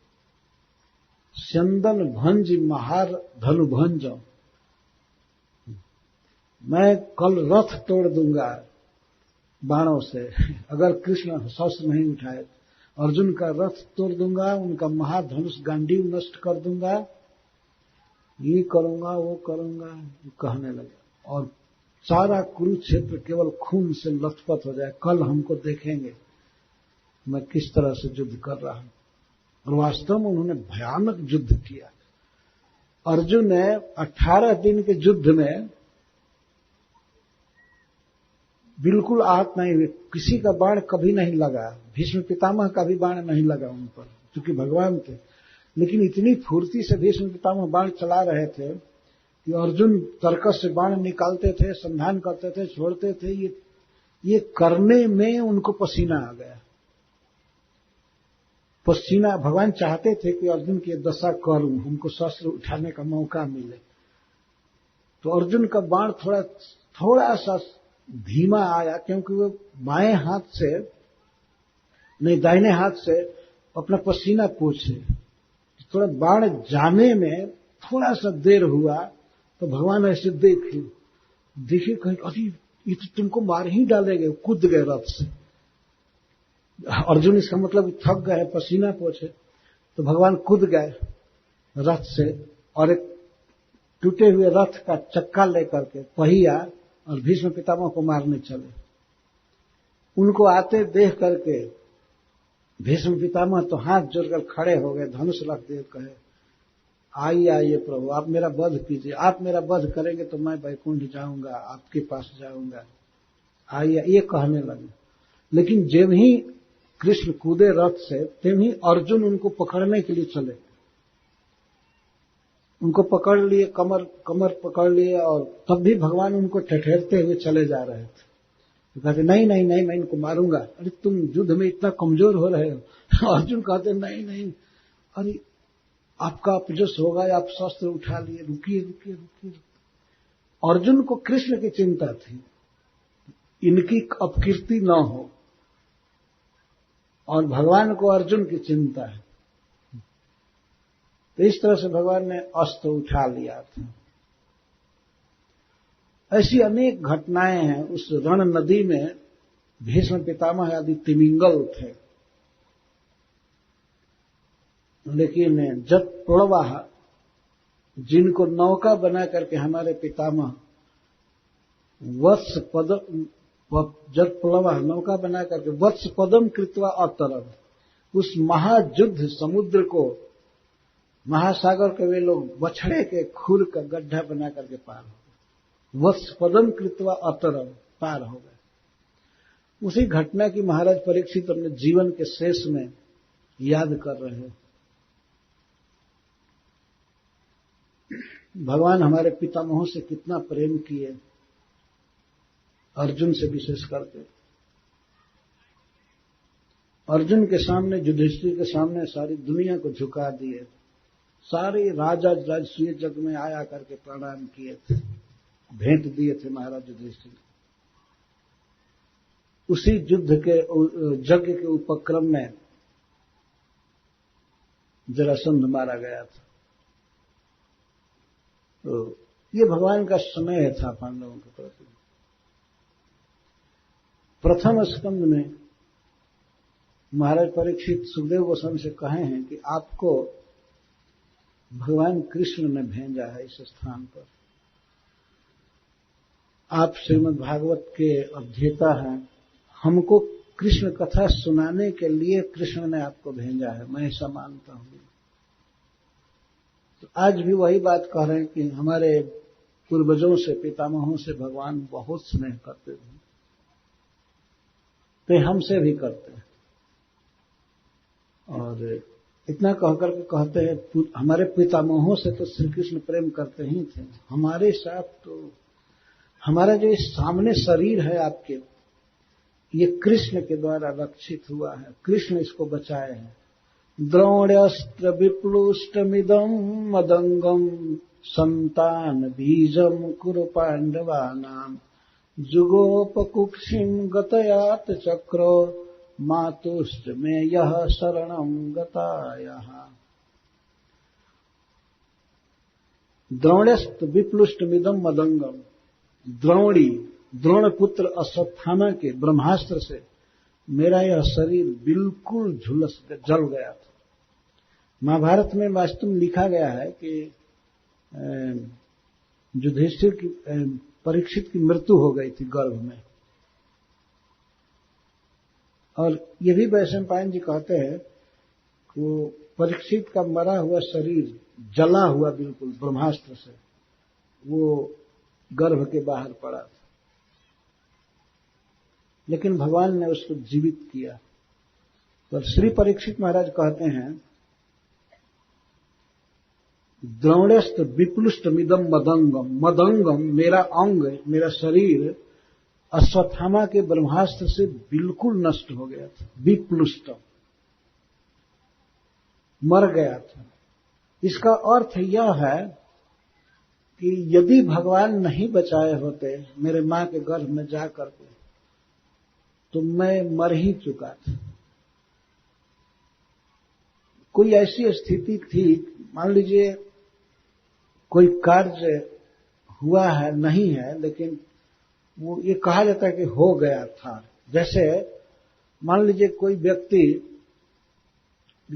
Speaker 1: चंदन भंज महार धनु भंज, मैं कल रथ तोड़ दूंगा बाणों से, अगर कृष्ण शस्त्र नहीं उठाए। अर्जुन का रथ तोड़ दूंगा, उनका महाधनुष गांडीव नष्ट कर दूंगा, ये करूंगा, वो करूंगा, कहने लगे। और सारा कुरुक्षेत्र केवल खून से लथपथ हो जाए। कल हमको देखेंगे मैं किस तरह से युद्ध कर रहा हूं। और वास्तव में उन्होंने भयानक युद्ध किया। अर्जुन ने 18 दिन के युद्ध में बिल्कुल आहत नहीं हुए, किसी का बाण कभी नहीं लगा, भीष्म पितामह का भी बाण नहीं लगा उन पर, क्योंकि भगवान थे। लेकिन इतनी फुर्ती से भीष्म पितामह बाण चला रहे थे कि अर्जुन तर्कस से बाण निकालते थे, संधान करते थे, छोड़ते थे। ये करने में उनको पसीना आ गया। पसीना, भगवान चाहते थे कि अर्जुन की दशा करूं, हमको शस्त्र उठाने का मौका मिले। तो अर्जुन का बाण थोड़ा सा धीमा आया, क्योंकि वो बाएं हाथ से नहीं दाहिने हाथ से अपना पसीना पोंछे। थोड़ा बाण जाने में थोड़ा सा देर हुआ तो भगवान ऐसे देखिए कहीं, अरे ये तो तुमको मार ही डालेंगे, कूद गए रथ से। अर्जुन इसका मतलब थक गए, पसीना पोंछे। तो भगवान कूद गए रथ से और एक टूटे हुए रथ का चक्का लेकर के पहिया और भीष्म पितामह को मारने चले। उनको आते देख करके भीष्म पितामह तो हाथ जोड़कर खड़े हो गए, धनुष रख दिए, कहे आइए आइए प्रभु, आप मेरा वध कीजिए, आप मेरा वध करेंगे तो मैं वैकुंठ जाऊंगा, आपके पास जाऊंगा, आइए, ये कहने लगे। लेकिन जब ही कृष्ण कूदे रथ से, तब ही अर्जुन उनको पकड़ने के लिए चले, उनको पकड़ लिए, कमर पकड़ लिए, और तब भी भगवान उनको ठठेरते हुए चले जा रहे थे। तो कहते नहीं नहीं नहीं, मैं इनको मारूंगा। अरे तुम युद्ध में इतना कमजोर हो रहे हो। अर्जुन कहते नहीं नहीं, अरे आपका अपजस होगा, आप शस्त्र उठा लिए, रुकिए रुकिए रुकिए। अर्जुन को कृष्ण की चिंता थी, इनकी अपकीर्ति न हो, और भगवान को अर्जुन की चिंता है। तो इस तरह से भगवान ने अस्त्र उठा लिया था। ऐसी अनेक घटनाएं हैं। उस रण नदी में भीष्म पितामह आदि तिमिंगल थे, लेकिन जट प्लवाह, जिनको नौका बना करके हमारे पितामह वत्स पदम, जट प्लवाह नौका बना करके वत्स पदम कृत्वा अतरम, उस महायुद्ध समुद्र को, महासागर के वे लोग बछड़े के खुर का गड्ढा बना करके पार हो गए। वत्स पदम कृत्वा अतरम, पार हो गए। उसी घटना की महाराज परीक्षित अपने जीवन के शेष में याद कर रहे हैं। भगवान हमारे पितामहों से कितना प्रेम किए, अर्जुन से विशेष करके। अर्जुन के सामने, युधिष्ठिर के सामने सारी दुनिया को झुका दिए, सारे राजा राजसूय जग में आया करके प्रणाम किए थे, भेंट दिए थे महाराज युधिष्ठिर। उसी युद्ध के यज्ञ के उपक्रम में जरासंध मारा गया था। तो ये भगवान का स्नेह था पांडवों के प्रति। प्रथम स्कंद में महाराज परीक्षित सुखदेव गोस्वामी से कहे हैं कि आपको भगवान कृष्ण ने भेजा है इस स्थान पर। आप श्रीमद् भागवत के अध्येता हैं, हमको कृष्ण कथा सुनाने के लिए कृष्ण ने आपको भेजा है, मैं ऐसा मानता हूं। तो आज भी वही बात कह रहे हैं कि हमारे पूर्वजों से, पितामहों से भगवान बहुत स्नेह करते थे, तो हमसे भी करते हैं। और इतना कहकर के कहते हैं, हमारे पितामहों से तो श्री कृष्ण प्रेम करते ही थे, हमारे साथ तो हमारा जो इस सामने शरीर है आपके, ये कृष्ण के द्वारा रक्षित हुआ है, कृष्ण इसको बचाए हैं। द्रोण्यस्त्र विप्लुष्टमिदं मदंगम संतान बीजम कुरु पांडवानां जुगोपकुक्षिं गतयात चक्रो मातुश्च में यह शरणं गतायः। द्रोण्यस्त्र विप्लुष्टमिदं मदंगम, द्रोणी, द्रोण पुत्र अश्वत्थामा के ब्रह्मास्त्र से मेरा यह शरीर बिल्कुल झुलस जल गया था। महाभारत में वास्तव में लिखा गया है कि युधिष्ठिर की, परीक्षित की मृत्यु हो गई थी गर्भ में। और ये भी वैशंपायन जी कहते हैं कि परीक्षित का मरा हुआ शरीर जला हुआ बिल्कुल ब्रह्मास्त्र से, वो गर्भ के बाहर पड़ा था, लेकिन भगवान ने उसको जीवित किया। तो श्री परीक्षित महाराज कहते हैं, द्रोण्यस्त विप्लुष्टमिदं मदंगम, मदंगम मेरा अंग, मेरा शरीर अश्वत्थामा के ब्रह्मास्त्र से बिल्कुल नष्ट हो गया था, विप्लुष्ट, मर गया था। इसका अर्थ यह है कि यदि भगवान नहीं बचाए होते मेरे मां के गर्भ में जाकर के, तो मैं मर ही चुका था। कोई ऐसी स्थिति थी, मान लीजिए कोई कार्य हुआ है, नहीं है, लेकिन वो ये कहा जाता है कि हो गया था। जैसे मान लीजिए कोई व्यक्ति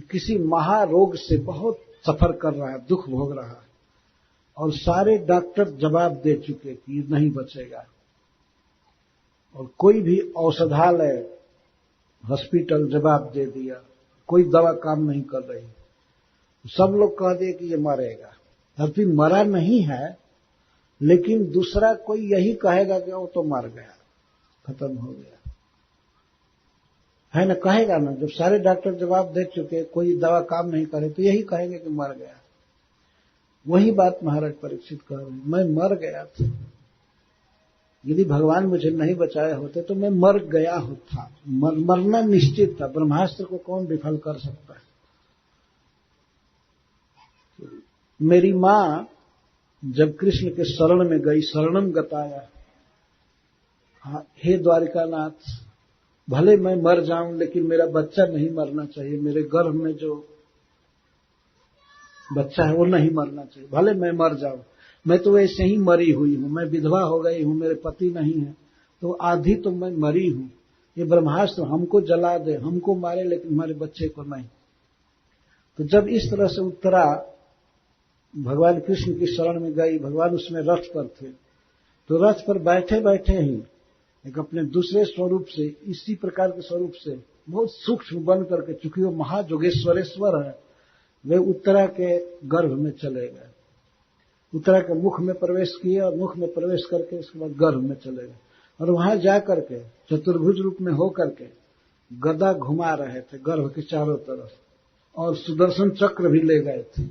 Speaker 1: किसी महारोग से बहुत सफर कर रहा है, दुख भोग रहा है, और सारे डॉक्टर जवाब दे चुके कि नहीं बचेगा, और कोई भी औषधालय हॉस्पिटल जवाब दे दिया, कोई दवा काम नहीं कर रही, सब लोग कह दिए कि ये मरेगा। अभी मरा नहीं है, लेकिन दूसरा कोई यही कहेगा कि वो तो मर गया, खत्म हो गया, है ना, कहेगा ना। जब सारे डॉक्टर जवाब दे चुके, कोई दवा काम नहीं करे, तो यही कहेंगे कि मर गया। वही बात महाराज परीक्षित कह रहे हैं, मैं मर गया था, यदि भगवान मुझे नहीं बचाए होते तो मैं मर गया होता। मरना निश्चित था, ब्रह्मास्त्र को कौन विफल कर सकता है। मेरी मां जब कृष्ण के शरण में गई, शरणम गताया, हे द्वारिकानाथ, भले मैं मर जाऊं लेकिन मेरा बच्चा नहीं मरना चाहिए, मेरे गर्भ में जो बच्चा है वो नहीं मरना चाहिए, भले मैं मर जाऊं, मैं तो ऐसे ही मरी हुई हूं, मैं विधवा हो गई हूं, मेरे पति नहीं है, तो आधी तो मैं मरी हूं, ये ब्रह्मास्त्र हमको जला दे, हमको मारे, लेकिन हमारे बच्चे को नहीं। तो जब इस तरह से उत्तरा भगवान कृष्ण की शरण में गई, भगवान उसमें रथ पर थे, तो रथ पर बैठे बैठे ही एक अपने दूसरे स्वरूप से, इसी प्रकार के स्वरूप से बहुत सूक्ष्म बन करके, चूंकि वो महाजोगेश्वरेश्वर है, वे उत्तरा के गर्भ में चले गए, उत्तरा के मुख में प्रवेश किए, और मुख में प्रवेश करके उसके बाद गर्भ में चले गए, और वहां जाकर के चतुर्भुज रूप में होकर के गदा घुमा रहे थे गर्भ के चारों तरफ, और सुदर्शन चक्र भी ले गए थे।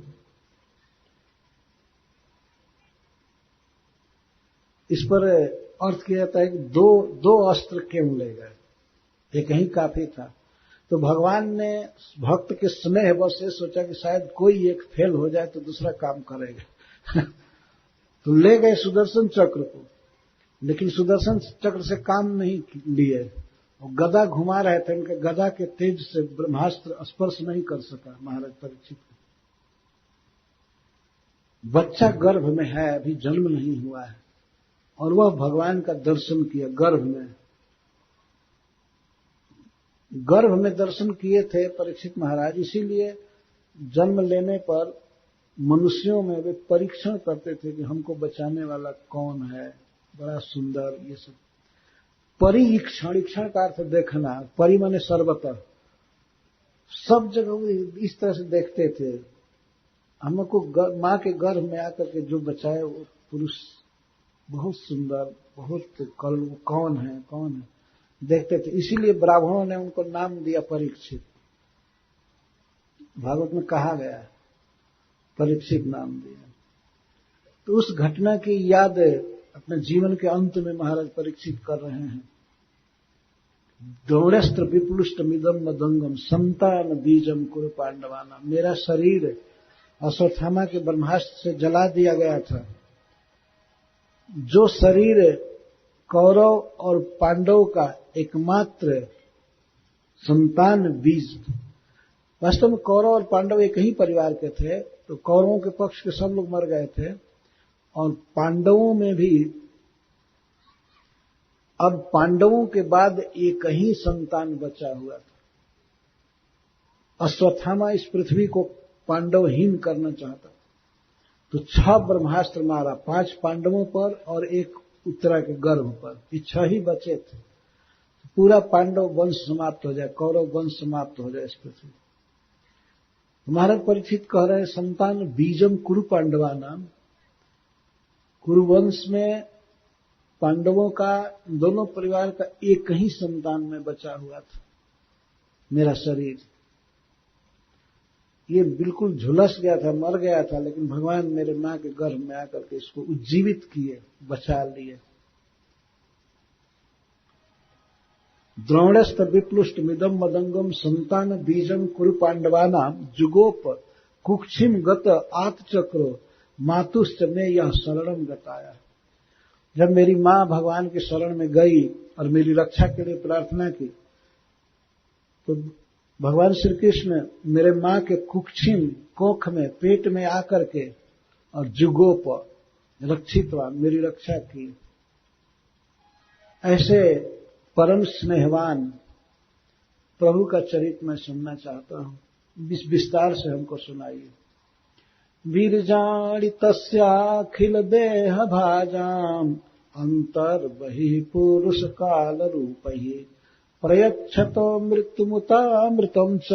Speaker 1: इस पर अर्थ किया जाता है कि दो अस्त्र क्यों ले गए, एक ही काफी था। तो भगवान ने भक्त के स्नेह बस से सोचा कि शायद कोई एक फेल हो जाए तो दूसरा काम करेगा तो ले गए सुदर्शन चक्र को, लेकिन सुदर्शन चक्र से काम नहीं लिए, और गदा घुमा रहे थे, उनके गदा के तेज से ब्रह्मास्त्र स्पर्श नहीं कर सका महाराज परीक्षित को। बच्चा गर्भ में है, अभी जन्म नहीं हुआ है, और वह भगवान का दर्शन किया गर्भ में। गर्भ में दर्शन किए थे परीक्षित महाराज, इसीलिए जन्म लेने पर मनुष्यों में वे परीक्षण करते थे कि हमको बचाने वाला कौन है, बड़ा सुंदर, ये सब परीक्षण, इक्षण का अर्थ देखना, परि माने सर्वतः, सब जगह इस तरह से देखते थे। हमको मां के गर्भ में आकर के जो बचाए वो पुरुष बहुत सुंदर, बहुत कौन है देखते थे। इसीलिए ब्राह्मणों ने उनको नाम दिया परीक्षित, भागवत में कहा गया है परीक्षित नाम दिया। तो उस घटना की याद अपने जीवन के अंत में महाराज परीक्षित कर रहे हैं। द्रोणस्त्र विप्लुष्ट मिदम मदंगम संतान बीजम कुरु पांडवाना, मेरा शरीर अश्वत्थामा के ब्रह्मास्त्र से जला दिया गया था। जो शरीर कौरव और पांडव का एकमात्र संतान बीज, वास्तव में कौरव और पांडव एक ही परिवार के थे, तो कौरवों के पक्ष के सब लोग मर गए थे, और पांडवों में भी अब पांडवों के बाद एक ही संतान बचा हुआ था। अश्वत्थामा इस पृथ्वी को पांडवहीन करना चाहता, तो 6 ब्रह्मास्त्र मारा, 5 पांडवों पर और एक उत्तरा के गर्भ पर, ये 6 ही बचे थे। पूरा पांडव वंश समाप्त हो जाए, कौरव वंश समाप्त हो जाए इस पृथ्वी। महाराज परीक्षित कह रहे हैं संतान बीजम कुरु पांडवा नाम, कुरुवंश में पांडवों का, दोनों परिवार का एक ही संतान में बचा हुआ था मेरा शरीर। ये बिल्कुल झुलस गया था, मर गया था, लेकिन भगवान मेरे मां के गर्भ में आकर के इसको उज्जीवित किए, बचा लिए। द्रोणस्थ विप्लुष्ट मिदम मदंगम संतान बीजम कुरु पांडवाना जुगोप कुक्षिम गत आतचक्रो मातुश्च में यह शरणम गताया। जब मेरी मां भगवान के शरण में गई और मेरी रक्षा के लिए प्रार्थना की, तो भगवान श्री कृष्ण मेरे मां के कुक्षिम कोख में, पेट में आकर के और जुगोप रक्षितवान, मेरी रक्षा की। ऐसे परम स्नेहवान प्रभु का चरित्र मैं सुनना चाहता हूं। विस्तार से हमको सुनाइए। वीरजाणि तस्याखिल देह भाजाम अंतर्बहिः पुरुष काल रूपैः प्रयच्छतो मृत्युमुतामृतं च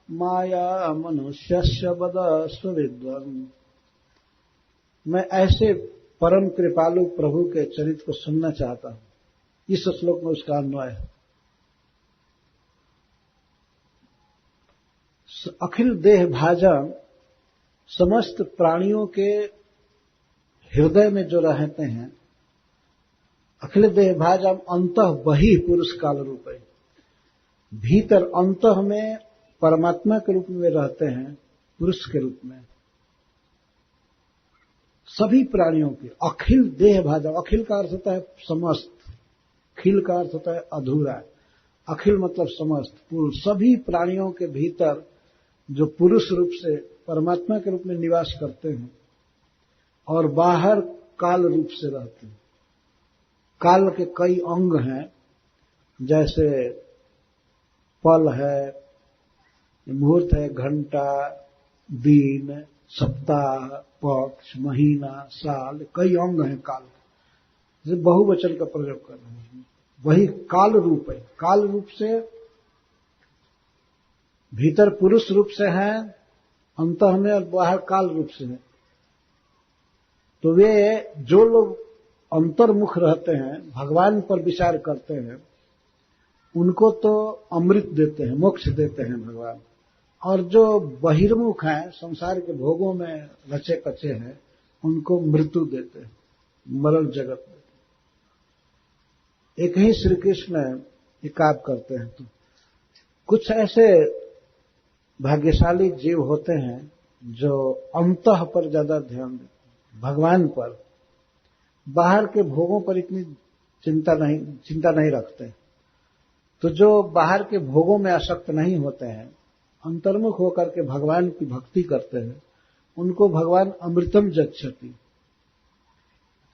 Speaker 1: माया मनुष्यस्य वदस्व विद्वान्। मैं ऐसे परम कृपालु प्रभु के चरित्र को सुनना चाहता हूं। इस श्लोक में उसका अन्वय है। अखिल देह भाजा, समस्त प्राणियों के हृदय में जो रहते हैं, अखिल देह भाजा अंतः बहि पुरुष काल रूप है। भीतर अंतः में परमात्मा के रूप में रहते हैं, पुरुष के रूप में। सभी प्राणियों के अखिल देह भाजा, अखिल का अर्थ होता है समस्त, खिल का अर्थ होता है अधूरा, अखिल मतलब समस्त, पूर्ण। सभी प्राणियों के भीतर जो पुरुष रूप से परमात्मा के रूप में निवास करते हैं और बाहर काल रूप से रहते हैं। काल के कई अंग हैं, जैसे पल है, मुहूर्त है, घंटा, दिन, सप्ताह, पक्ष, महीना, साल, कई अंग हैं काल के। जैसे बहुवचन का प्रयोग कर रहे हैं, वही काल रूप है। काल रूप से भीतर पुरुष रूप से है अंतः में, और बाहर काल रूप से है। तो वे जो लोग अंतर्मुख रहते हैं, भगवान पर विचार करते हैं, उनको तो अमृत देते हैं, मोक्ष देते हैं भगवान। और जो बहिर्मुख हैं, संसार के भोगों में रचे कचे हैं, उनको मृत्यु देते हैं, मरण जगत देते हैं। एक ही श्री कृष्ण एकाब करते हैं। तो कुछ ऐसे भाग्यशाली जीव होते हैं जो अंतः पर ज्यादा ध्यान देते हैं, भगवान पर। बाहर के भोगों पर इतनी चिंता नहीं रखते। तो जो बाहर के भोगों में आसक्त नहीं होते हैं, अंतर्मुख होकर के भगवान की भक्ति करते हैं, उनको भगवान अमृतम जच्छति,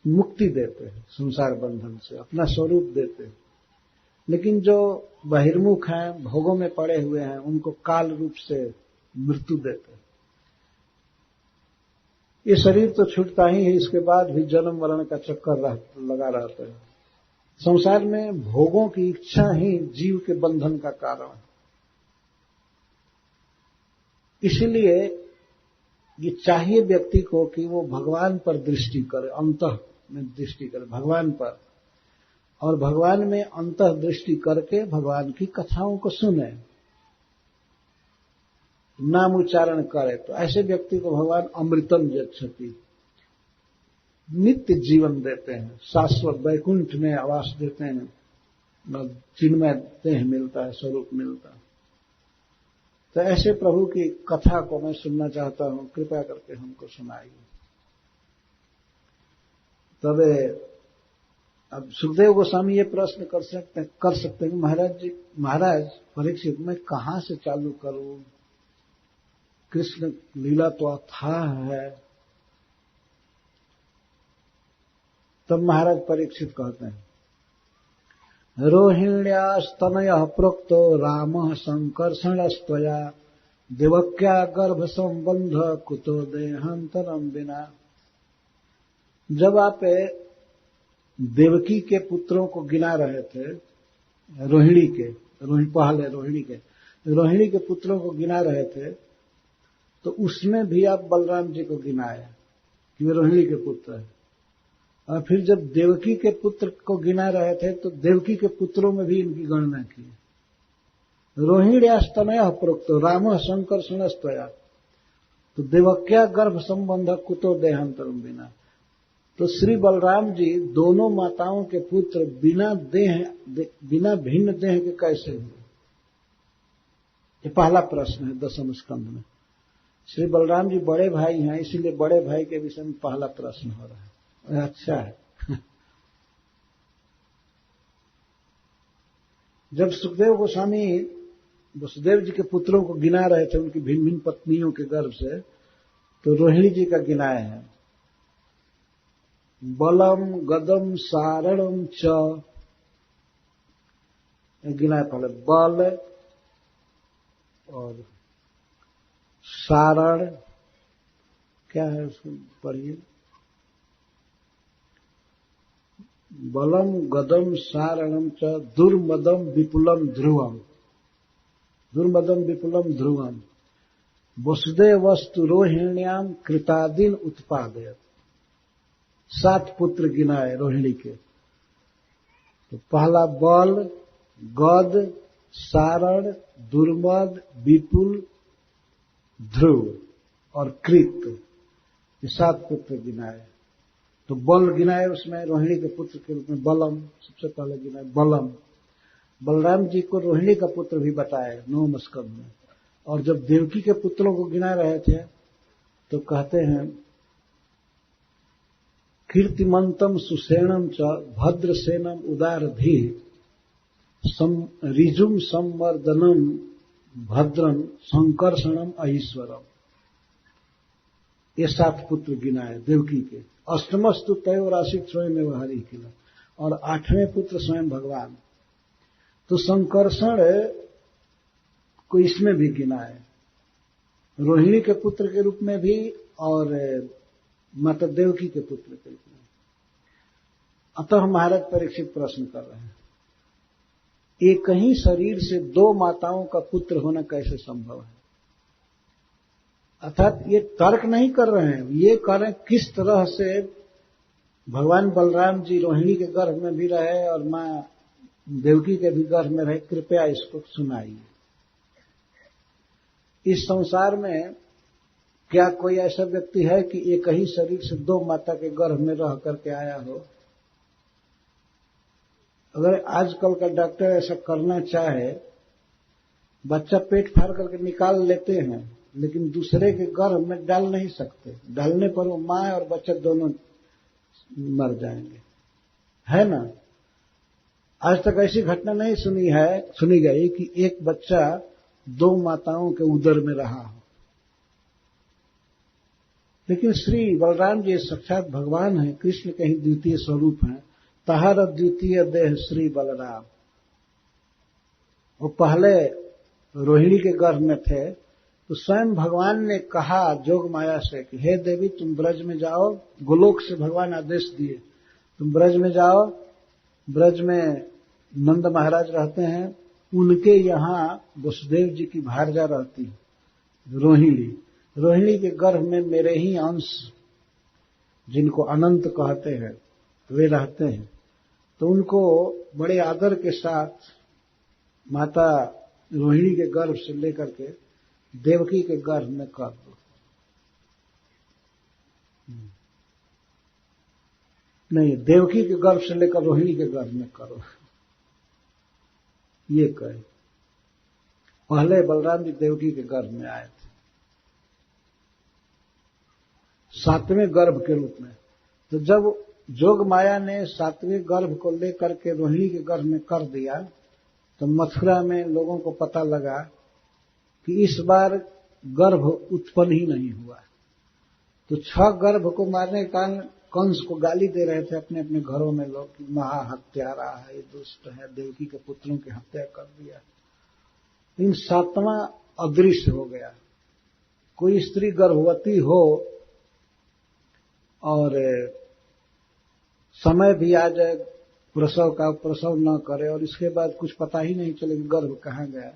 Speaker 1: मुक्ति देते हैं संसार बंधन से, अपना स्वरूप देते हैं। लेकिन जो बहिर्मुख हैं, भोगों में पड़े हुए हैं, उनको काल रूप से मृत्यु देते हैं। ये शरीर तो छूटता ही है, इसके बाद भी जन्म मरण का चक्कर लगा रहता है। संसार में भोगों की इच्छा ही जीव के बंधन का कारण है। इसलिए ये चाहिए व्यक्ति को कि वो भगवान पर दृष्टि करे, अंतः में दृष्टि करे भगवान पर, और भगवान में अंतः दृष्टि करके भगवान की कथाओं को सुने, नाम उच्चारण करे। तो ऐसे व्यक्ति को भगवान अमृतम जच्छति, नित्य जीवन देते हैं, शाश्वत वैकुंठ में आवास देते हैं, चिन्मय देह मिलता है, स्वरूप मिलता है। तो ऐसे प्रभु की कथा को मैं सुनना चाहता हूं, कृपया करके हमको सुनाइए। तबे अब सुखदेव गोस्वामी ये प्रश्न कर सकते हैं, महाराज परीक्षित, मैं कहां से चालू करूं? कृष्ण लीला तो अथाह है। तब महाराज परीक्षित कहते हैं, रोहिण्यास्तनयः प्रोक्तो रामः संकर्षणस्त्वया देवक्या गर्भ संबंध कुतो देहांतरम बिना। जब आप देवकी के पुत्रों को गिना रहे थे, रोहिणी के पुत्रों को गिना रहे थे, तो उसमें भी आप बलराम जी को गिनाया कि वे रोहिणी के पुत्र हैं। और फिर जब देवकी के पुत्र को गिना रहे थे, तो देवकी के पुत्रों में भी इनकी गणना की। रोहिण्यास्तनयः प्रोक्तो रामः संकर्षणस्त्वया, तो देवक्या गर्भ संबंध कुतो देहांतरम बिना। तो श्री बलराम जी दोनों माताओं के पुत्र बिना भिन्न देह के कैसे हुए? ये पहला प्रश्न है 10वें स्कंध में। श्री बलराम जी बड़े भाई हैं, इसीलिए बड़े भाई के विषय में पहला प्रश्न हो रहा है। अच्छा है। जब सुखदेव गोस्वामी वसुदेव जी के पुत्रों को गिना रहे थे उनकी भिन्न भिन्न पत्नियों के गर्भ से, तो रोहिणी जी का गिनाया है, बलम गदम सारणम च, गिनाया पहले बल और सारण, क्या है उसको पढ़िए, बलम गदम सारणम च दुर्मदम विपुलम ध्रुवम, दुर्मदम विपुलम ध्रुवम वसुदेव वस्तु रोहिण्याम कृतादिन उत्पादयत। 7 पुत्र गिनाए रोहिणी के। तो पहला बल, गद, सारण, दुर्मद, विपुल, ध्रुव और कृत, ये 7 पुत्र गिनाए। तो बल गिनाए, उसमें रोहिणी के पुत्र के रूप में बलम सबसे पहले गिनाए, बलम। बलराम जी को रोहिणी का पुत्र भी बताए 9 स्कंद में। और जब देवकी के पुत्रों को गिना रहे थे तो कहते हैं कीर्तिमंतम सुसेनम च भद्रसेनम उदारधी ऋजुम संवर्धनम भद्रम संकर्षणम ऐश्वरम, ये 7 पुत्र गिनाए देवकी के। अष्टमस्तु तयोराशित स्वयं एवं हरि किला, और 8वें पुत्र स्वयं भगवान। तो संकर्षण को इसमें भी गिनाए, रोहिणी के पुत्र के रूप में भी और माता देवकी के पुत्र के रूप में। अतः महाराज परीक्षित प्रश्न कर रहे हैं, एक ही शरीर से 2 माताओं का पुत्र होना कैसे संभव है? अर्थात ये तर्क नहीं कर रहे हैं, ये कह रहे हैं किस तरह से भगवान बलराम जी रोहिणी के गर्भ में भी रहे और मां देवकी के भी गर्भ में रहे, कृपया इसको सुनाइए। इस संसार में क्या कोई ऐसा व्यक्ति है कि एक ही शरीर से 2 माता के गर्भ में रह करके आया हो? अगर आजकल का डॉक्टर ऐसा करना चाहे, बच्चा पेट फाड़ करके निकाल लेते हैं, लेकिन दूसरे के गर्भ में डाल नहीं सकते। डालने पर वो मां और बच्चा दोनों मर जाएंगे, है ना? आज तक ऐसी घटना नहीं सुनी गई कि एक बच्चा 2 माताओं के उदर में रहा हो। लेकिन श्री बलराम जी साक्षात भगवान हैं, कृष्ण के ही द्वितीय स्वरूप हैं। तहार द्वितीय देह श्री बलराम। वो पहले रोहिणी के गर्भ में थे, तो स्वयं भगवान ने कहा जोग माया से कि हे देवी, तुम ब्रज में जाओ। गोलोक से भगवान आदेश दिए, तुम ब्रज में जाओ। ब्रज में नंद महाराज रहते हैं, उनके यहाँ वसुदेव जी की भारजा रहती है रोहिणी। रोहिणी के गर्भ में मेरे ही अंश, जिनको अनंत कहते हैं, वे रहते हैं। तो उनको बड़े आदर के साथ माता रोहिणी के गर्भ से लेकर के देवकी के गर्भ में कर दो। नहीं, देवकी के गर्भ से लेकर रोहिणी के गर्भ में करो, ये कहे। पहले बलराम जी देवकी के गर्भ में आए थे 7वें गर्भ के रूप में। तो जब जोग माया ने 7वें गर्भ को लेकर के रोहिणी के गर्भ में कर दिया, तो मथुरा में लोगों को पता लगा कि इस बार गर्भ उत्पन्न ही नहीं हुआ। तो 6 गर्भ को मारने के कारण कंस को गाली दे रहे थे अपने अपने घरों में लोग कि महाहत्यारा है, ये दुष्ट है, देवकी के पुत्रों की हत्या कर दिया। लेकिन 7वां अदृश्य हो गया। कोई स्त्री गर्भवती हो और समय भी आ जाए प्रसव का, प्रसव न करे और इसके बाद कुछ पता ही नहीं चले कि गर्भ कहाँ गया,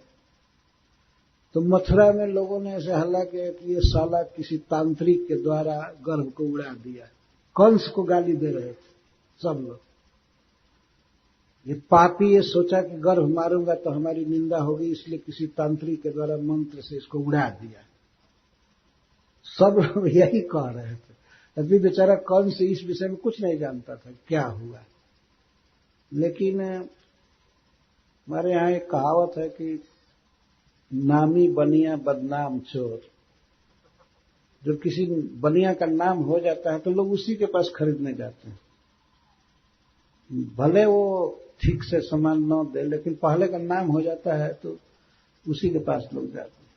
Speaker 1: तो मथुरा में लोगों ने ऐसे हल्ला किया कि ये साला किसी तांत्रिक के द्वारा गर्भ को उड़ा दिया। कंस को गाली दे रहे थे सब लोग। ये पापी ये सोचा कि गर्भ मारूंगा तो हमारी निंदा होगी, इसलिए किसी तांत्रिक के द्वारा मंत्र से इसको उड़ा दिया। सब लोग यही कह रहे थे। अभी बेचारा कंस इस विषय में कुछ नहीं जानता था क्या हुआ। लेकिन हमारे यहाँ एक कहावत है कि नामी बनिया बदनाम चोर। जब किसी बनिया का नाम हो जाता है तो लोग उसी के पास खरीदने जाते हैं, भले वो ठीक से सामान न दे, लेकिन पहले का नाम हो जाता है तो उसी के पास लोग जाते हैं।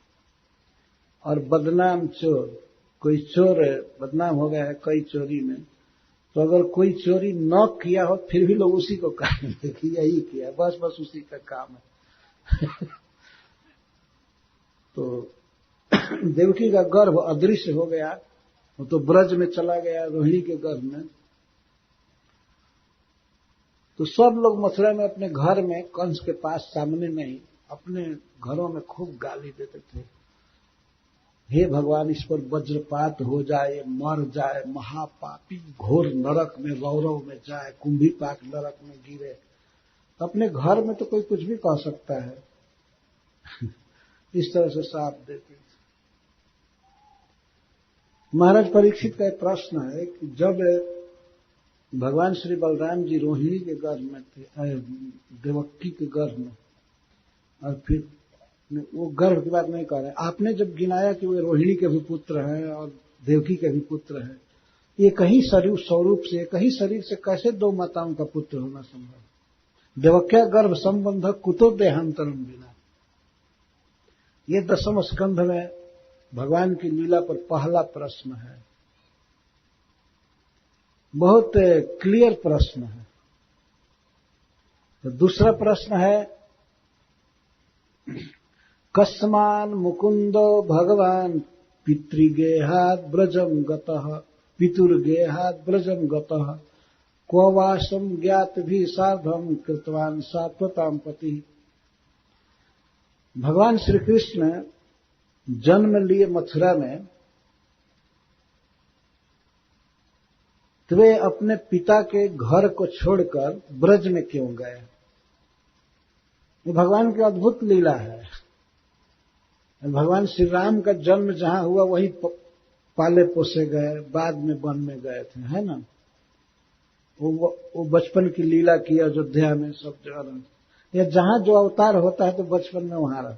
Speaker 1: और बदनाम चोर, कोई चोर बदनाम हो गया है कई चोरी में, तो अगर कोई चोरी न किया हो फिर भी लोग उसी को कहेंगे कि यही किया, बस उसी का काम है। तो देवकी का गर्भ अदृश्य हो गया, वो तो ब्रज में चला गया, रोहिणी के गर्भ में। तो सब लोग मथुरा में अपने घर में कंस के पास सामने में ही अपने घरों में खूब गाली देते थे, हे भगवान इस पर वज्रपात हो जाए, मर जाए, महापापी, घोर नरक में रौरव में जाए, कुंभीपाक नरक में गिरे। अपने घर में तो कोई कुछ भी कह सकता है, इस तरह से साफ देते थे। महाराज परीक्षित का एक प्रश्न है कि जब भगवान श्री बलराम जी रोहिणी के गर्भ में थे, देवकी के गर्भ में, और फिर वो गर्भ की बात नहीं कर रहे, आपने जब गिनाया कि वे रोहिणी के भी पुत्र हैं और देवकी के भी पुत्र हैं, ये कहीं स्वरूप से, कहीं शरीर से कैसे दो माताओं का पुत्र होना संभव? देवक्या गर्भ संबंध कुतो देहांतरम बिना। ये 10वें स्कंध में भगवान की लीला पर पहला प्रश्न है, बहुत क्लियर प्रश्न है। तो दूसरा प्रश्न है, कस्मान मुकुंदो भगवान पितृगेहात् ब्रजम गतः, पितुर्गेहात् ब्रजम गतः, क्व वासम ज्ञात भी साधम कृतवान सात्वताम पति। भगवान श्री कृष्ण जन्म लिए मथुरा में, तो वे अपने पिता के घर को छोड़कर ब्रज में क्यों गए? ये भगवान की अद्भुत लीला है। भगवान श्री राम का जन्म जहां हुआ वहीं पाले पोसे गए, बाद में वन में गए थे, है ना। वो बचपन की लीला की अयोध्या में सब जगह, या जहां जो अवतार होता है तो बचपन में वहां रहा।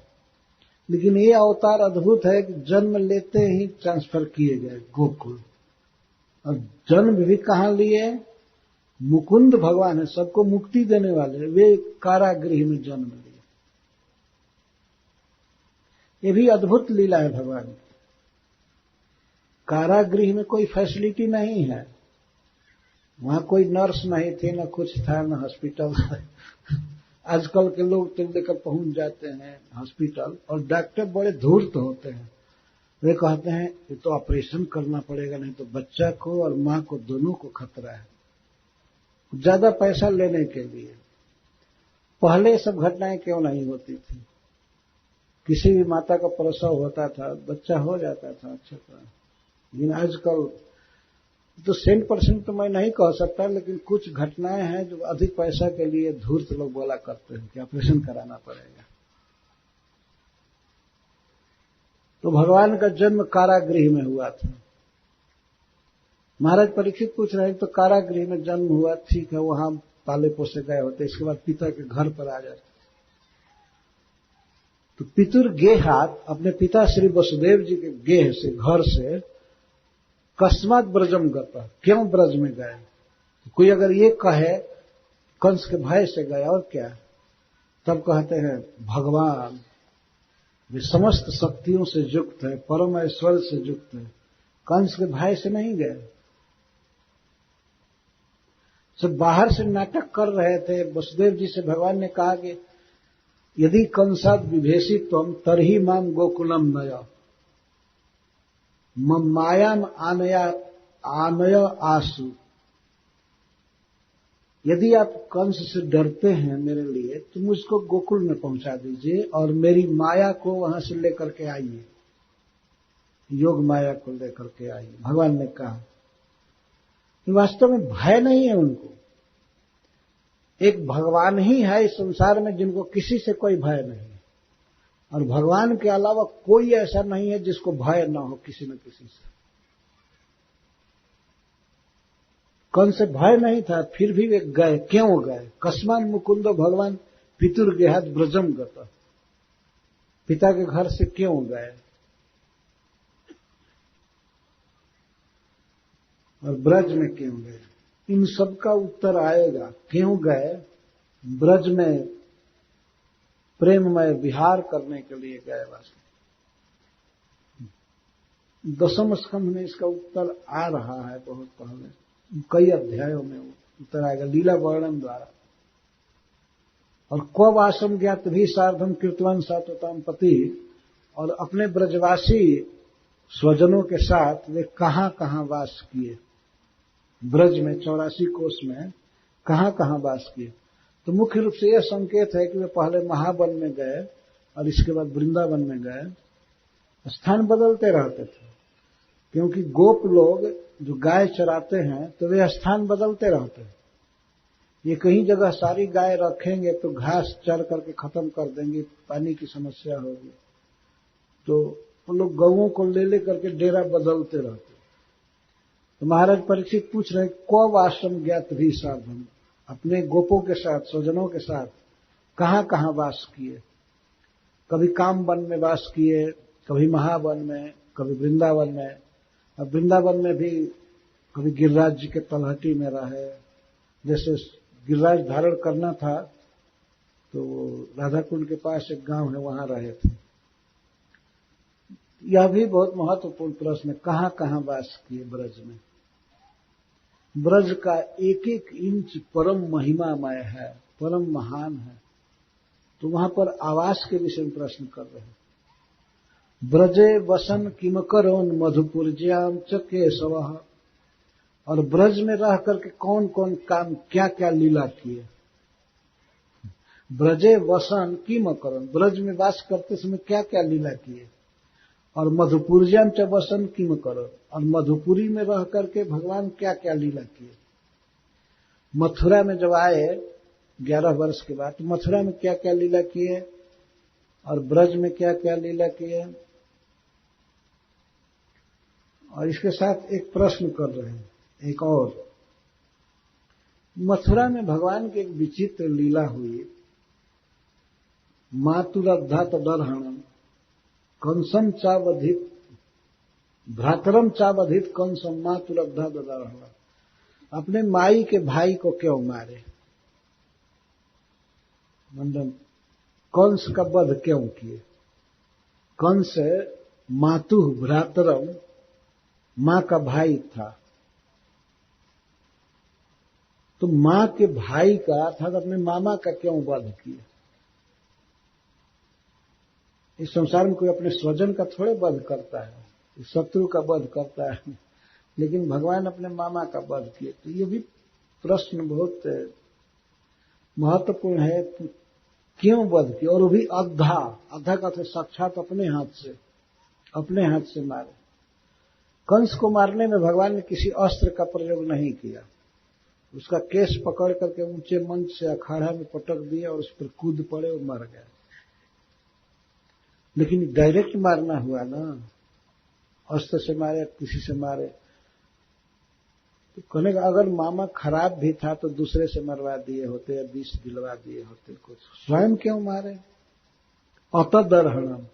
Speaker 1: लेकिन ये अवतार अद्भुत है कि जन्म लेते ही ट्रांसफर किए गए गोकुल, और जन्म भी कहां लिए? मुकुंद भगवान है, सबको मुक्ति देने वाले, वे कारागृह में जन्म लिए। ये भी अद्भुत लीला है भगवान की। कारागृह में कोई फैसिलिटी नहीं है, वहां कोई नर्स नहीं थी, न कुछ था, न हॉस्पिटल। आजकल के लोग तो लेकर पहुंच जाते हैं हॉस्पिटल, और डॉक्टर बड़े धूर्त होते हैं। वे कहते हैं ये तो ऑपरेशन करना पड़ेगा, नहीं तो बच्चा को और मां को दोनों को खतरा है, ज्यादा पैसा लेने के लिए। पहले सब घटनाएं क्यों नहीं होती थी? किसी भी माता का प्रसव होता था, बच्चा हो जाता था अच्छा तरह। लेकिन आजकल तो 100% तो मैं नहीं कह सकता, लेकिन कुछ घटनाएं हैं जो अधिक पैसा के लिए धूर्त लोग बोला करते हैं कि ऑपरेशन कराना पड़ेगा। तो भगवान का जन्म कारागृह में हुआ था। महाराज परीक्षित पूछ रहे हैं तो कारागृह में जन्म हुआ, ठीक है, वहां पाले पोसे गए होते, इसके बाद पिता के घर पर आ जाते। तो पितुर गेहात, अपने पिता श्री वसुदेव जी के गेह से, घर से, कस्मात ब्रजम गता, क्यों ब्रज में गए? तो कोई अगर ये कहे कंस के भय से गए और क्या, तब कहते हैं भगवान वे समस्त शक्तियों से युक्त है, परम ऐश्वर्य से युक्त है, कंस के भय से नहीं गए। सब बाहर से नाटक कर रहे थे। वसुदेव जी से भगवान ने कहा कि यदि कंसाद विभेषित्वम तरही माम गोकुलम नय मायाम आनय आसु। यदि आप कंस से डरते हैं मेरे लिए, तो मुझको गोकुल में पहुंचा दीजिए और मेरी माया को वहां से लेकर के आइए, योग माया को लेकर के आइए। भगवान ने कहा वास्तव में भय नहीं है उनको। एक भगवान ही है इस संसार में जिनको किसी से कोई भय नहीं है, और भगवान के अलावा कोई ऐसा नहीं है जिसको भय न हो किसी न किसी से। कंस से भय नहीं था, फिर भी वे गए। क्यों गए? कस्मान मुकुंदो भगवान पितुर्गेहात् ब्रजम गता, पिता के घर से क्यों गए और ब्रज में क्यों गए? इन सब का उत्तर आएगा। क्यों गए? ब्रज में प्रेममय विहार करने के लिए गए। वास्तव 10वें स्कंध में इसका उत्तर आ रहा है, बहुत पहले, कई अध्यायों में उत्तर आएगा लीला वर्णन द्वारा। और क्व वासम ज्ञात भी सार्धम कृतवान सात्वताम पति, और अपने ब्रजवासी स्वजनों के साथ वे कहां कहां वास किए, ब्रज में 84 कोस में कहां कहां वास किए। तो मुख्य रूप से यह संकेत है कि वे पहले महावन में गए और इसके बाद वृंदावन में गए। स्थान बदलते रहते थे, क्योंकि गोप लोग जो गाय चराते हैं तो वे स्थान बदलते रहते हैं। ये कहीं जगह सारी गाय रखेंगे तो घास चर करके खत्म कर देंगे, पानी की समस्या होगी, तो वो लोग गौओं को ले ले करके डेरा बदलते रहते। तो महाराज परीक्षित पूछ रहे, कब आश्रम ज्ञात भी साधन, अपने गोपों के साथ स्वजनों के साथ कहां कहां वास किए। कभी काम वन में वास किए, कभी महावन में, कभी वृंदावन में। अब वृंदावन में भी कभी गिरिराज जी के तलहटी में रहे, जैसे गिरिराज धारण करना था तो राधा कुंड के पास एक गांव है, वहां रहे थे। यह भी बहुत महत्वपूर्ण प्रश्न है, कहां कहां वास किए ब्रज में। ब्रज का एक एक इंच परम महिमामय है, परम महान है, तो वहां पर आवास के विषय में प्रश्न कर रहे हैं। ब्रजे वसन किम करोन मधुपुरज्याम च केशवः, और ब्रज में रह करके कौन कौन काम, क्या क्या लीला किए। ब्रजे वसन किम करोन, ब्रज में वास करते समय क्या क्या लीला किए। और मधुपुरज्याम च वसन किम करोन, और मधुपुरी में रह करके भगवान क्या क्या लीला किए। मथुरा में जब आए 11 वर्ष के बाद, तो मथुरा में क्या क्या लीला किए और ब्रज में क्या क्या लीला किए। और इसके साथ एक प्रश्न कर रहे हैं, एक और, मथुरा में भगवान की एक विचित्र लीला हुई। मातुरद्धा तदर्हणम कंसम चावधित भ्रातरम चावधित कंसम मातुरद्धा तदर्हणम, अपने माई के भाई को क्यों मारे, मतलब कंस का वध क्यों किए। कंस मातु भ्रातरम, मां का भाई था, तो मां के भाई का अर्थात अपने मामा का क्यों वध किए। इस संसार में कोई अपने स्वजन का थोड़े वध करता है, शत्रु का वध करता है, लेकिन भगवान अपने मामा का वध किए। तो ये भी प्रश्न बहुत महत्वपूर्ण है, क्यों वध किया, और वो भी अद्धा, अद्धा का साक्षात अपने हाथ से मारे। कंस को मारने में भगवान ने किसी अस्त्र का प्रयोग नहीं किया, उसका केस पकड़ करके ऊंचे मंच से अखाड़ा में पटक दिया और उस पर कूद पड़े और मर गए। लेकिन डायरेक्ट मारना हुआ ना, अस्त्र से मारे, किसी से मारे। तो कहने का अगर मामा खराब भी था तो दूसरे से मरवा दिए होते या विष दिलवा दिए होते, कुछ स्वयं क्यों मारे। अतदर्हणम,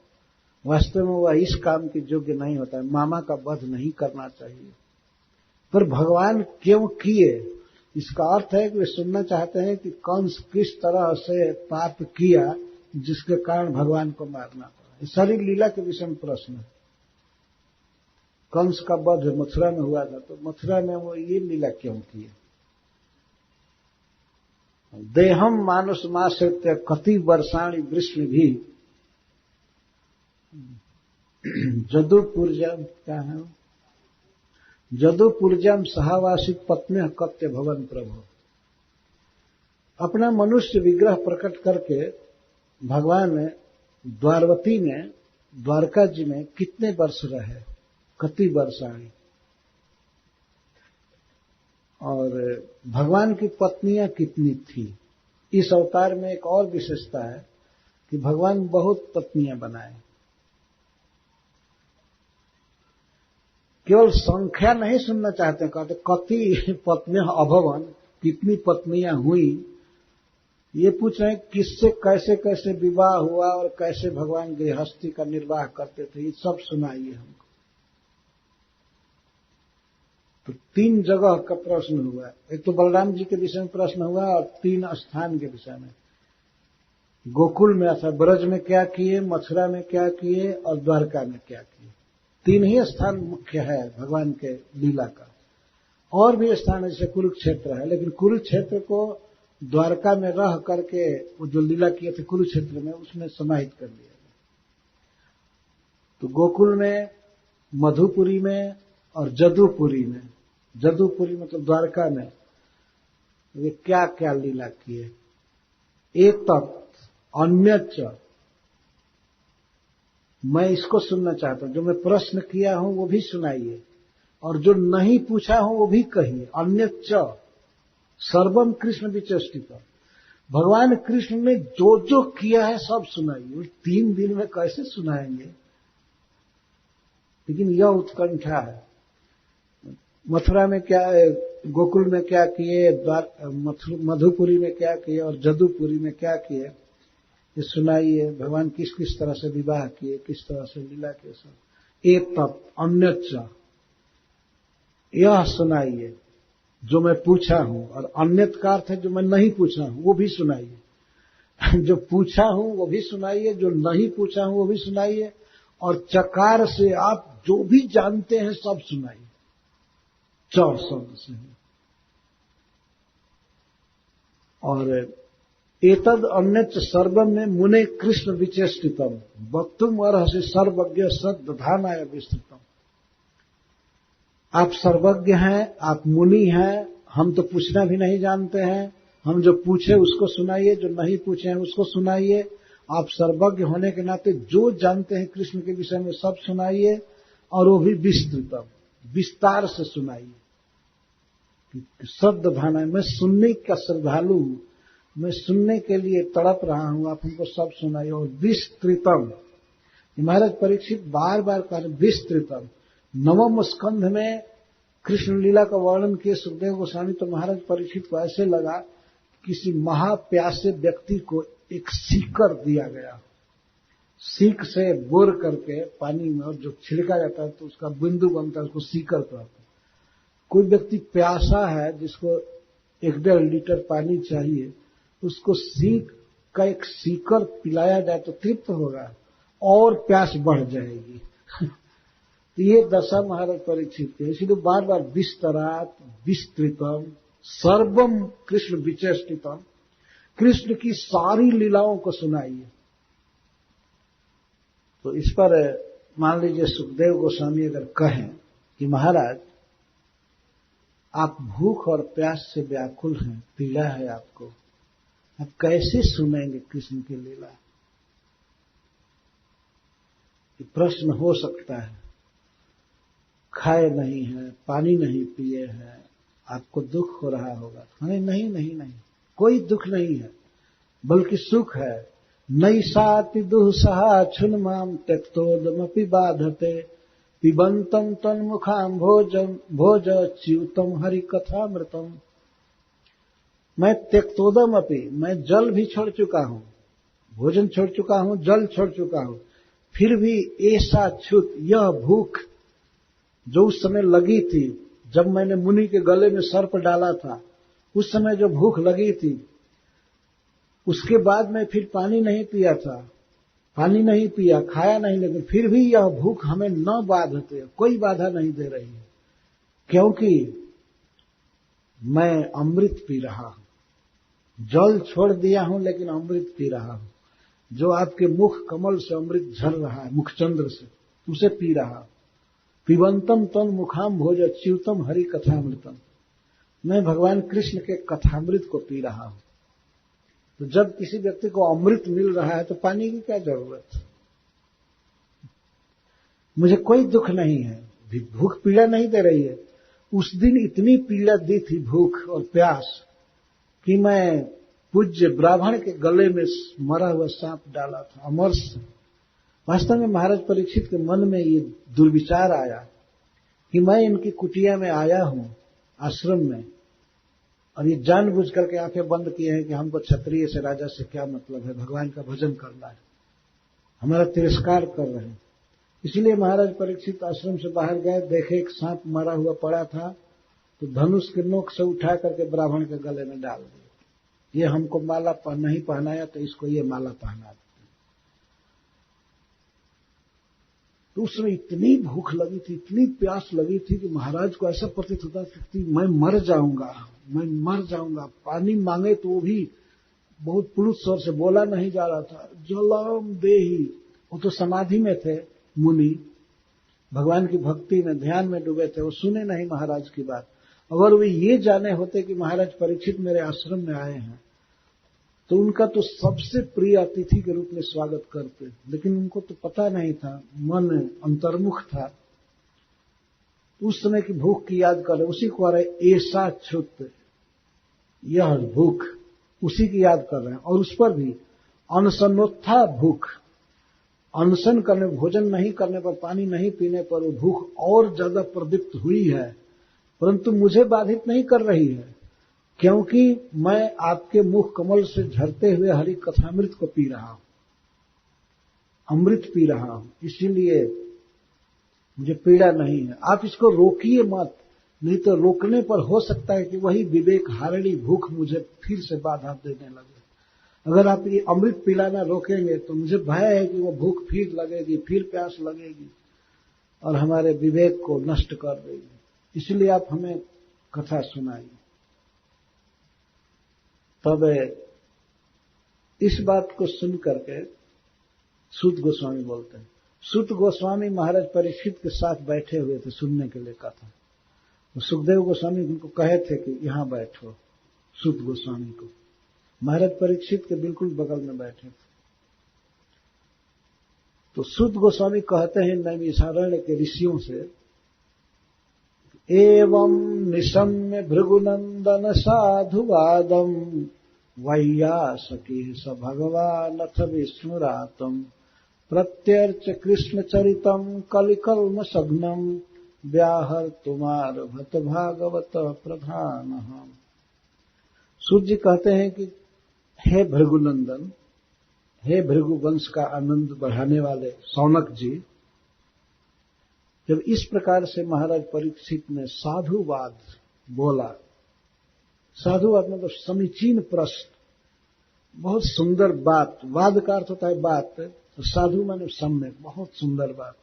Speaker 1: वास्तव में वह इस काम के योग्य नहीं होता है, मामा का वध नहीं करना चाहिए। पर भगवान क्यों किए, इसका अर्थ है कि वे सुनना चाहते हैं कि कंस किस तरह से पाप किया जिसके कारण भगवान को मारना पड़ा। सारी लीला के विषय में प्रश्न है। कंस का वध मथुरा में हुआ था, तो मथुरा में वो ये लीला क्यों की। देहम मानुष माश्रित्य कति वर्षाणि वृष्णि भी जदुपुरजम, क्या है, जदुपुरजम सहावासिक पत्न्यः कत्य भवन प्रभु। अपना मनुष्य विग्रह प्रकट करके भगवान द्वारवती में, द्वारका जी में कितने वर्ष रहे, कति वर्षाणि। और भगवान की पत्नियां कितनी थी। इस अवतार में एक और विशेषता है कि भगवान बहुत पत्नियां बनाए। केवल संख्या नहीं सुनना चाहते, कहते कति पत्नियां अभवन, कितनी पत्नियां हुई। ये पूछ रहे हैं किससे कैसे कैसे विवाह हुआ और कैसे भगवान गृहस्थी का निर्वाह करते थे, ये सब सुनाइए हमको। तो 3 जगह का प्रश्न हुआ, एक तो बलराम जी के विषय में प्रश्न हुआ और 3 स्थान के विषय में। गोकुल में अर्थात ब्रज में क्या किए, मथुरा में क्या किए और द्वारका में क्या किए। 3 ही स्थान मुख्य है भगवान के लीला का। और भी स्थान है जैसे कुरुक्षेत्र है, लेकिन कुरुक्षेत्र को द्वारका में रह करके वो जो लीला किए थे कुरुक्षेत्र में, उसमें समाहित कर लिया। तो गोकुल में, मधुपुरी में और जदुपुरी में, जदुपुरी मतलब द्वारका में, वे क्या क्या लीला किए। एक तत् अन्यच्च, मैं इसको सुनना चाहता हूं, जो मैं प्रश्न किया हूं वो भी सुनाइए, और जो नहीं पूछा हूं वो भी कहिए। अन्यच्च सर्वम कृष्ण विचेष्टितम, भगवान कृष्ण ने जो जो किया है सब सुनाइए। 3 दिन में कैसे सुनाएंगे, लेकिन यह उत्कंठा है। मथुरा में क्या, गोकुल में क्या किए, मधुपुरी में क्या किए और जदुपुरी में क्या किए, ये सुनाइए। भगवान किस किस तरह से विवाह किए, किस तरह से लीला किए, सब। एक तत् अन्यच्च, यह सुनाइए जो मैं पूछा हूं, और अन्यत का अर्थ है जो मैं नहीं पूछा हूं वो भी सुनाइए। जो पूछा हूं वो भी सुनाइए, जो नहीं पूछा हूं वो भी सुनाइए, और चकार से आप जो भी जानते हैं सब सुनाइए। 4 शब्द से। और एतद अन्यच्च सर्वम में मुने कृष्ण विचेष्टितम वक्तुम अर्हसि सर्वज्ञ सद्दधानाय विस्तृतम। आप सर्वज्ञ हैं, आप मुनि हैं, हम तो पूछना भी नहीं जानते हैं, हम जो पूछे उसको सुनाइए, जो नहीं पूछे हैं उसको सुनाइए। आप सर्वज्ञ होने के नाते जो जानते हैं कृष्ण के विषय में सब सुनाइए, और वो भी विस्तृतम, विस्तार से सुनाइए। सद्दधाना, मैं सुनने का श्रद्धालु हूं, मैं सुनने के लिए तड़प रहा हूं, आप हमको सब सुनाइए। और विस्तृतम, महाराज परीक्षित बार बार कह रहे विस्तृतम। 9वें स्कंध में कृष्ण लीला का वर्णन किए सुखदेव गोस्वामी, तो महाराज परीक्षित को ऐसे लगा किसी महाप्यासे व्यक्ति को एक सीकर दिया गया, सीक से बोर करके पानी में, और जो छिड़का जाता है तो उसका बिंदु बनता है, उसको सीकर कहते हैं। कोई व्यक्ति प्यासा है जिसको 1-1.5 लीटर पानी चाहिए, उसको सीक का एक सीकर पिलाया जाए तो तृप्त होगा, और प्यास बढ़ जाएगी। तो ये दशा महाराज परीक्षित के, इसलिए बार बार विस्तरात, विस्तृतम, सर्वम कृष्ण विचेष्टितम, कृष्ण की सारी लीलाओं को सुनाइए। तो इस पर मान लीजिए सुखदेव गोस्वामी अगर कहें कि महाराज आप भूख और प्यास से व्याकुल हैं, पीड़ा है आपको, आप कैसे सुनेंगे कृष्ण की लीला, ये प्रश्न हो सकता है। खाए नहीं है, पानी नहीं पिए हैं, आपको दुख हो रहा होगा। नहीं नहीं नहीं, कोई दुख नहीं है, बल्कि सुख है। नैषाति दुःसहा क्षुन्माम त्यक्तोदमपि बाधते पिबंतम तन्मुखाम भोज च्युतम हरि कथामृतम। मैं त्यक्तोदम अपि, मैं जल भी छोड़ चुका हूं, भोजन छोड़ चुका हूं, जल छोड़ चुका हूं, फिर भी ऐसा छूत, यह भूख जो उस समय लगी थी, जब मैंने मुनि के गले में सर्प डाला था, उस समय जो भूख लगी थी, उसके बाद मैं फिर पानी नहीं पिया था, पानी नहीं पिया, खाया नहीं, लेकिन फिर भी यह भूख हमें न बाधते, कोई बाधा नहीं दे रही है, क्योंकि मैं अमृत पी रहा हूं। जल छोड़ दिया हूं लेकिन अमृत पी रहा हूं, जो आपके मुख कमल से अमृत झर रहा है, मुखचंद्र से, उसे पी रहा हूं। पिबंतम तन मुखाम भोज च्युतम हरि कथामृतम, मैं भगवान कृष्ण के कथामृत को पी रहा हूं। तो जब किसी व्यक्ति को अमृत मिल रहा है तो पानी की क्या जरूरत। मुझे कोई दुख नहीं है, भूख पीड़ा नहीं दे रही है। उस दिन इतनी पीड़ा दी थी भूख और प्यास कि मैं पूज्य ब्राह्मण के गले में मरा हुआ सांप डाला था, अमरस। वास्तव में महाराज परीक्षित के मन में ये दुर्विचार आया कि मैं इनकी कुटिया में आया हूं, आश्रम में, और ये जानबूझ करके आंखें बंद किए हैं कि हमको क्षत्रिय से, राजा से क्या मतलब है, भगवान का भजन करना है, हमारा तिरस्कार कर रहे हैं। इसलिए महाराज परीक्षित आश्रम से बाहर गए, देखे एक सांप मरा हुआ पड़ा था, तो धनुष के नोक से उठा करके ब्राह्मण के गले में डाल दिया। ये हमको माला नहीं पहनाया तो इसको ये माला पहना। तो उसमें इतनी भूख लगी थी, इतनी प्यास लगी थी कि महाराज को ऐसा प्रतीत होता था कि मैं मर जाऊंगा, मैं मर जाऊंगा। पानी मांगे तो वो भी बहुत पुरुष स्वर से बोला नहीं जा रहा था, जलम देही। वो तो समाधि में थे, मुनि भगवान की भक्ति में ध्यान में डूबे थे, वो सुने नहीं महाराज की बात। अगर वे ये जाने होते कि महाराज परीक्षित मेरे आश्रम में आए हैं तो उनका तो सबसे प्रिय अतिथि के रूप में स्वागत करते, लेकिन उनको तो पता नहीं था, मन अंतर्मुख था। उस समय की भूख की याद कर रहे, उसी को आ रहे ऐसा क्षुत, यह भूख उसी की याद कर रहे हैं। और उस पर भी अनशनोत्था भूख, अनशन करने, भोजन नहीं करने पर, पानी नहीं पीने पर वो भूख और ज्यादा प्रदीप्त हुई है, परंतु मुझे बाधित नहीं कर रही है, क्योंकि मैं आपके मुख कमल से झरते हुए हरि कथामृत को पी रहा हूं, अमृत पी रहा हूं, इसीलिए मुझे पीड़ा नहीं है। आप इसको रोकिए मत, नहीं तो रोकने पर हो सकता है कि वही विवेक हारिणी भूख मुझे फिर से बाधा देने लगे। अगर आप ये अमृत पिलाना रोकेंगे तो मुझे भय है कि वो भूख फिर लगेगी, फिर प्यास लगेगी और हमारे विवेक को नष्ट कर देगी। इसलिए आप हमें कथा सुनाइए। तब इस बात को सुन करके सूत गोस्वामी बोलते हैं। सूत गोस्वामी महाराज परीक्षित के साथ बैठे हुए थे सुनने के लिए कथा। तो सुखदेव गोस्वामी उनको कहे थे कि यहां बैठो, सूत गोस्वामी को। महाराज परीक्षित के बिल्कुल बगल में बैठे थे। तो सूत गोस्वामी कहते हैं नैमिषारण्य के ऋषियों से, एवं निशम्य भृगुनंदन साधुवादम वैयासकी स भगवानथ विष्णुरातम प्रत्यर्च कृष्ण चरितम कलिकल्म सघ्नम व्याहर तुमार भत भागवत प्रधान। सूर्य जी कहते हैं कि हे भृगुनंदन, हे भृगु वंश का आनंद बढ़ाने वाले शौनक जी, जब इस प्रकार से महाराज परीक्षित ने साधुवाद बोला, साधुवाद मतलब समीचीन प्रश्न, बहुत सुंदर बात, वाद का अर्थ होता है बात, तो साधु माने सम्यक, बहुत सुंदर बात।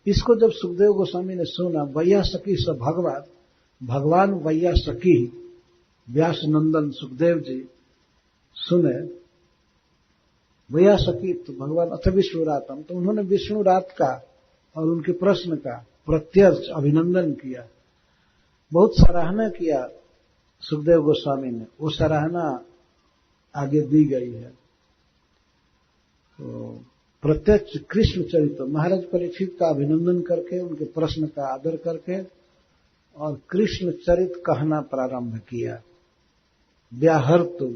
Speaker 1: इसको जब सुखदेव गोस्वामी ने सुना, वैयासकी स भगवान, भगवान वैयासकी व्यास नंदन सुखदेव जी सुने, वैयासकी तो भगवान अथ विष्णुरातम, तो उन्होंने विष्णुरात का और उनके प्रश्न का प्रत्यर्थ अभिनंदन किया, बहुत सराहना किया सुखदेव गोस्वामी ने। वो सराहना आगे दी गई है। तो प्रत्यक्ष कृष्ण चरित्र, महाराज परीक्षित का अभिनंदन करके, उनके प्रश्न का आदर करके और कृष्ण चरित कहना प्रारंभ किया। व्याहर्तु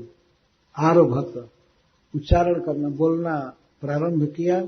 Speaker 1: आरभत, उच्चारण करना, बोलना प्रारंभ किया।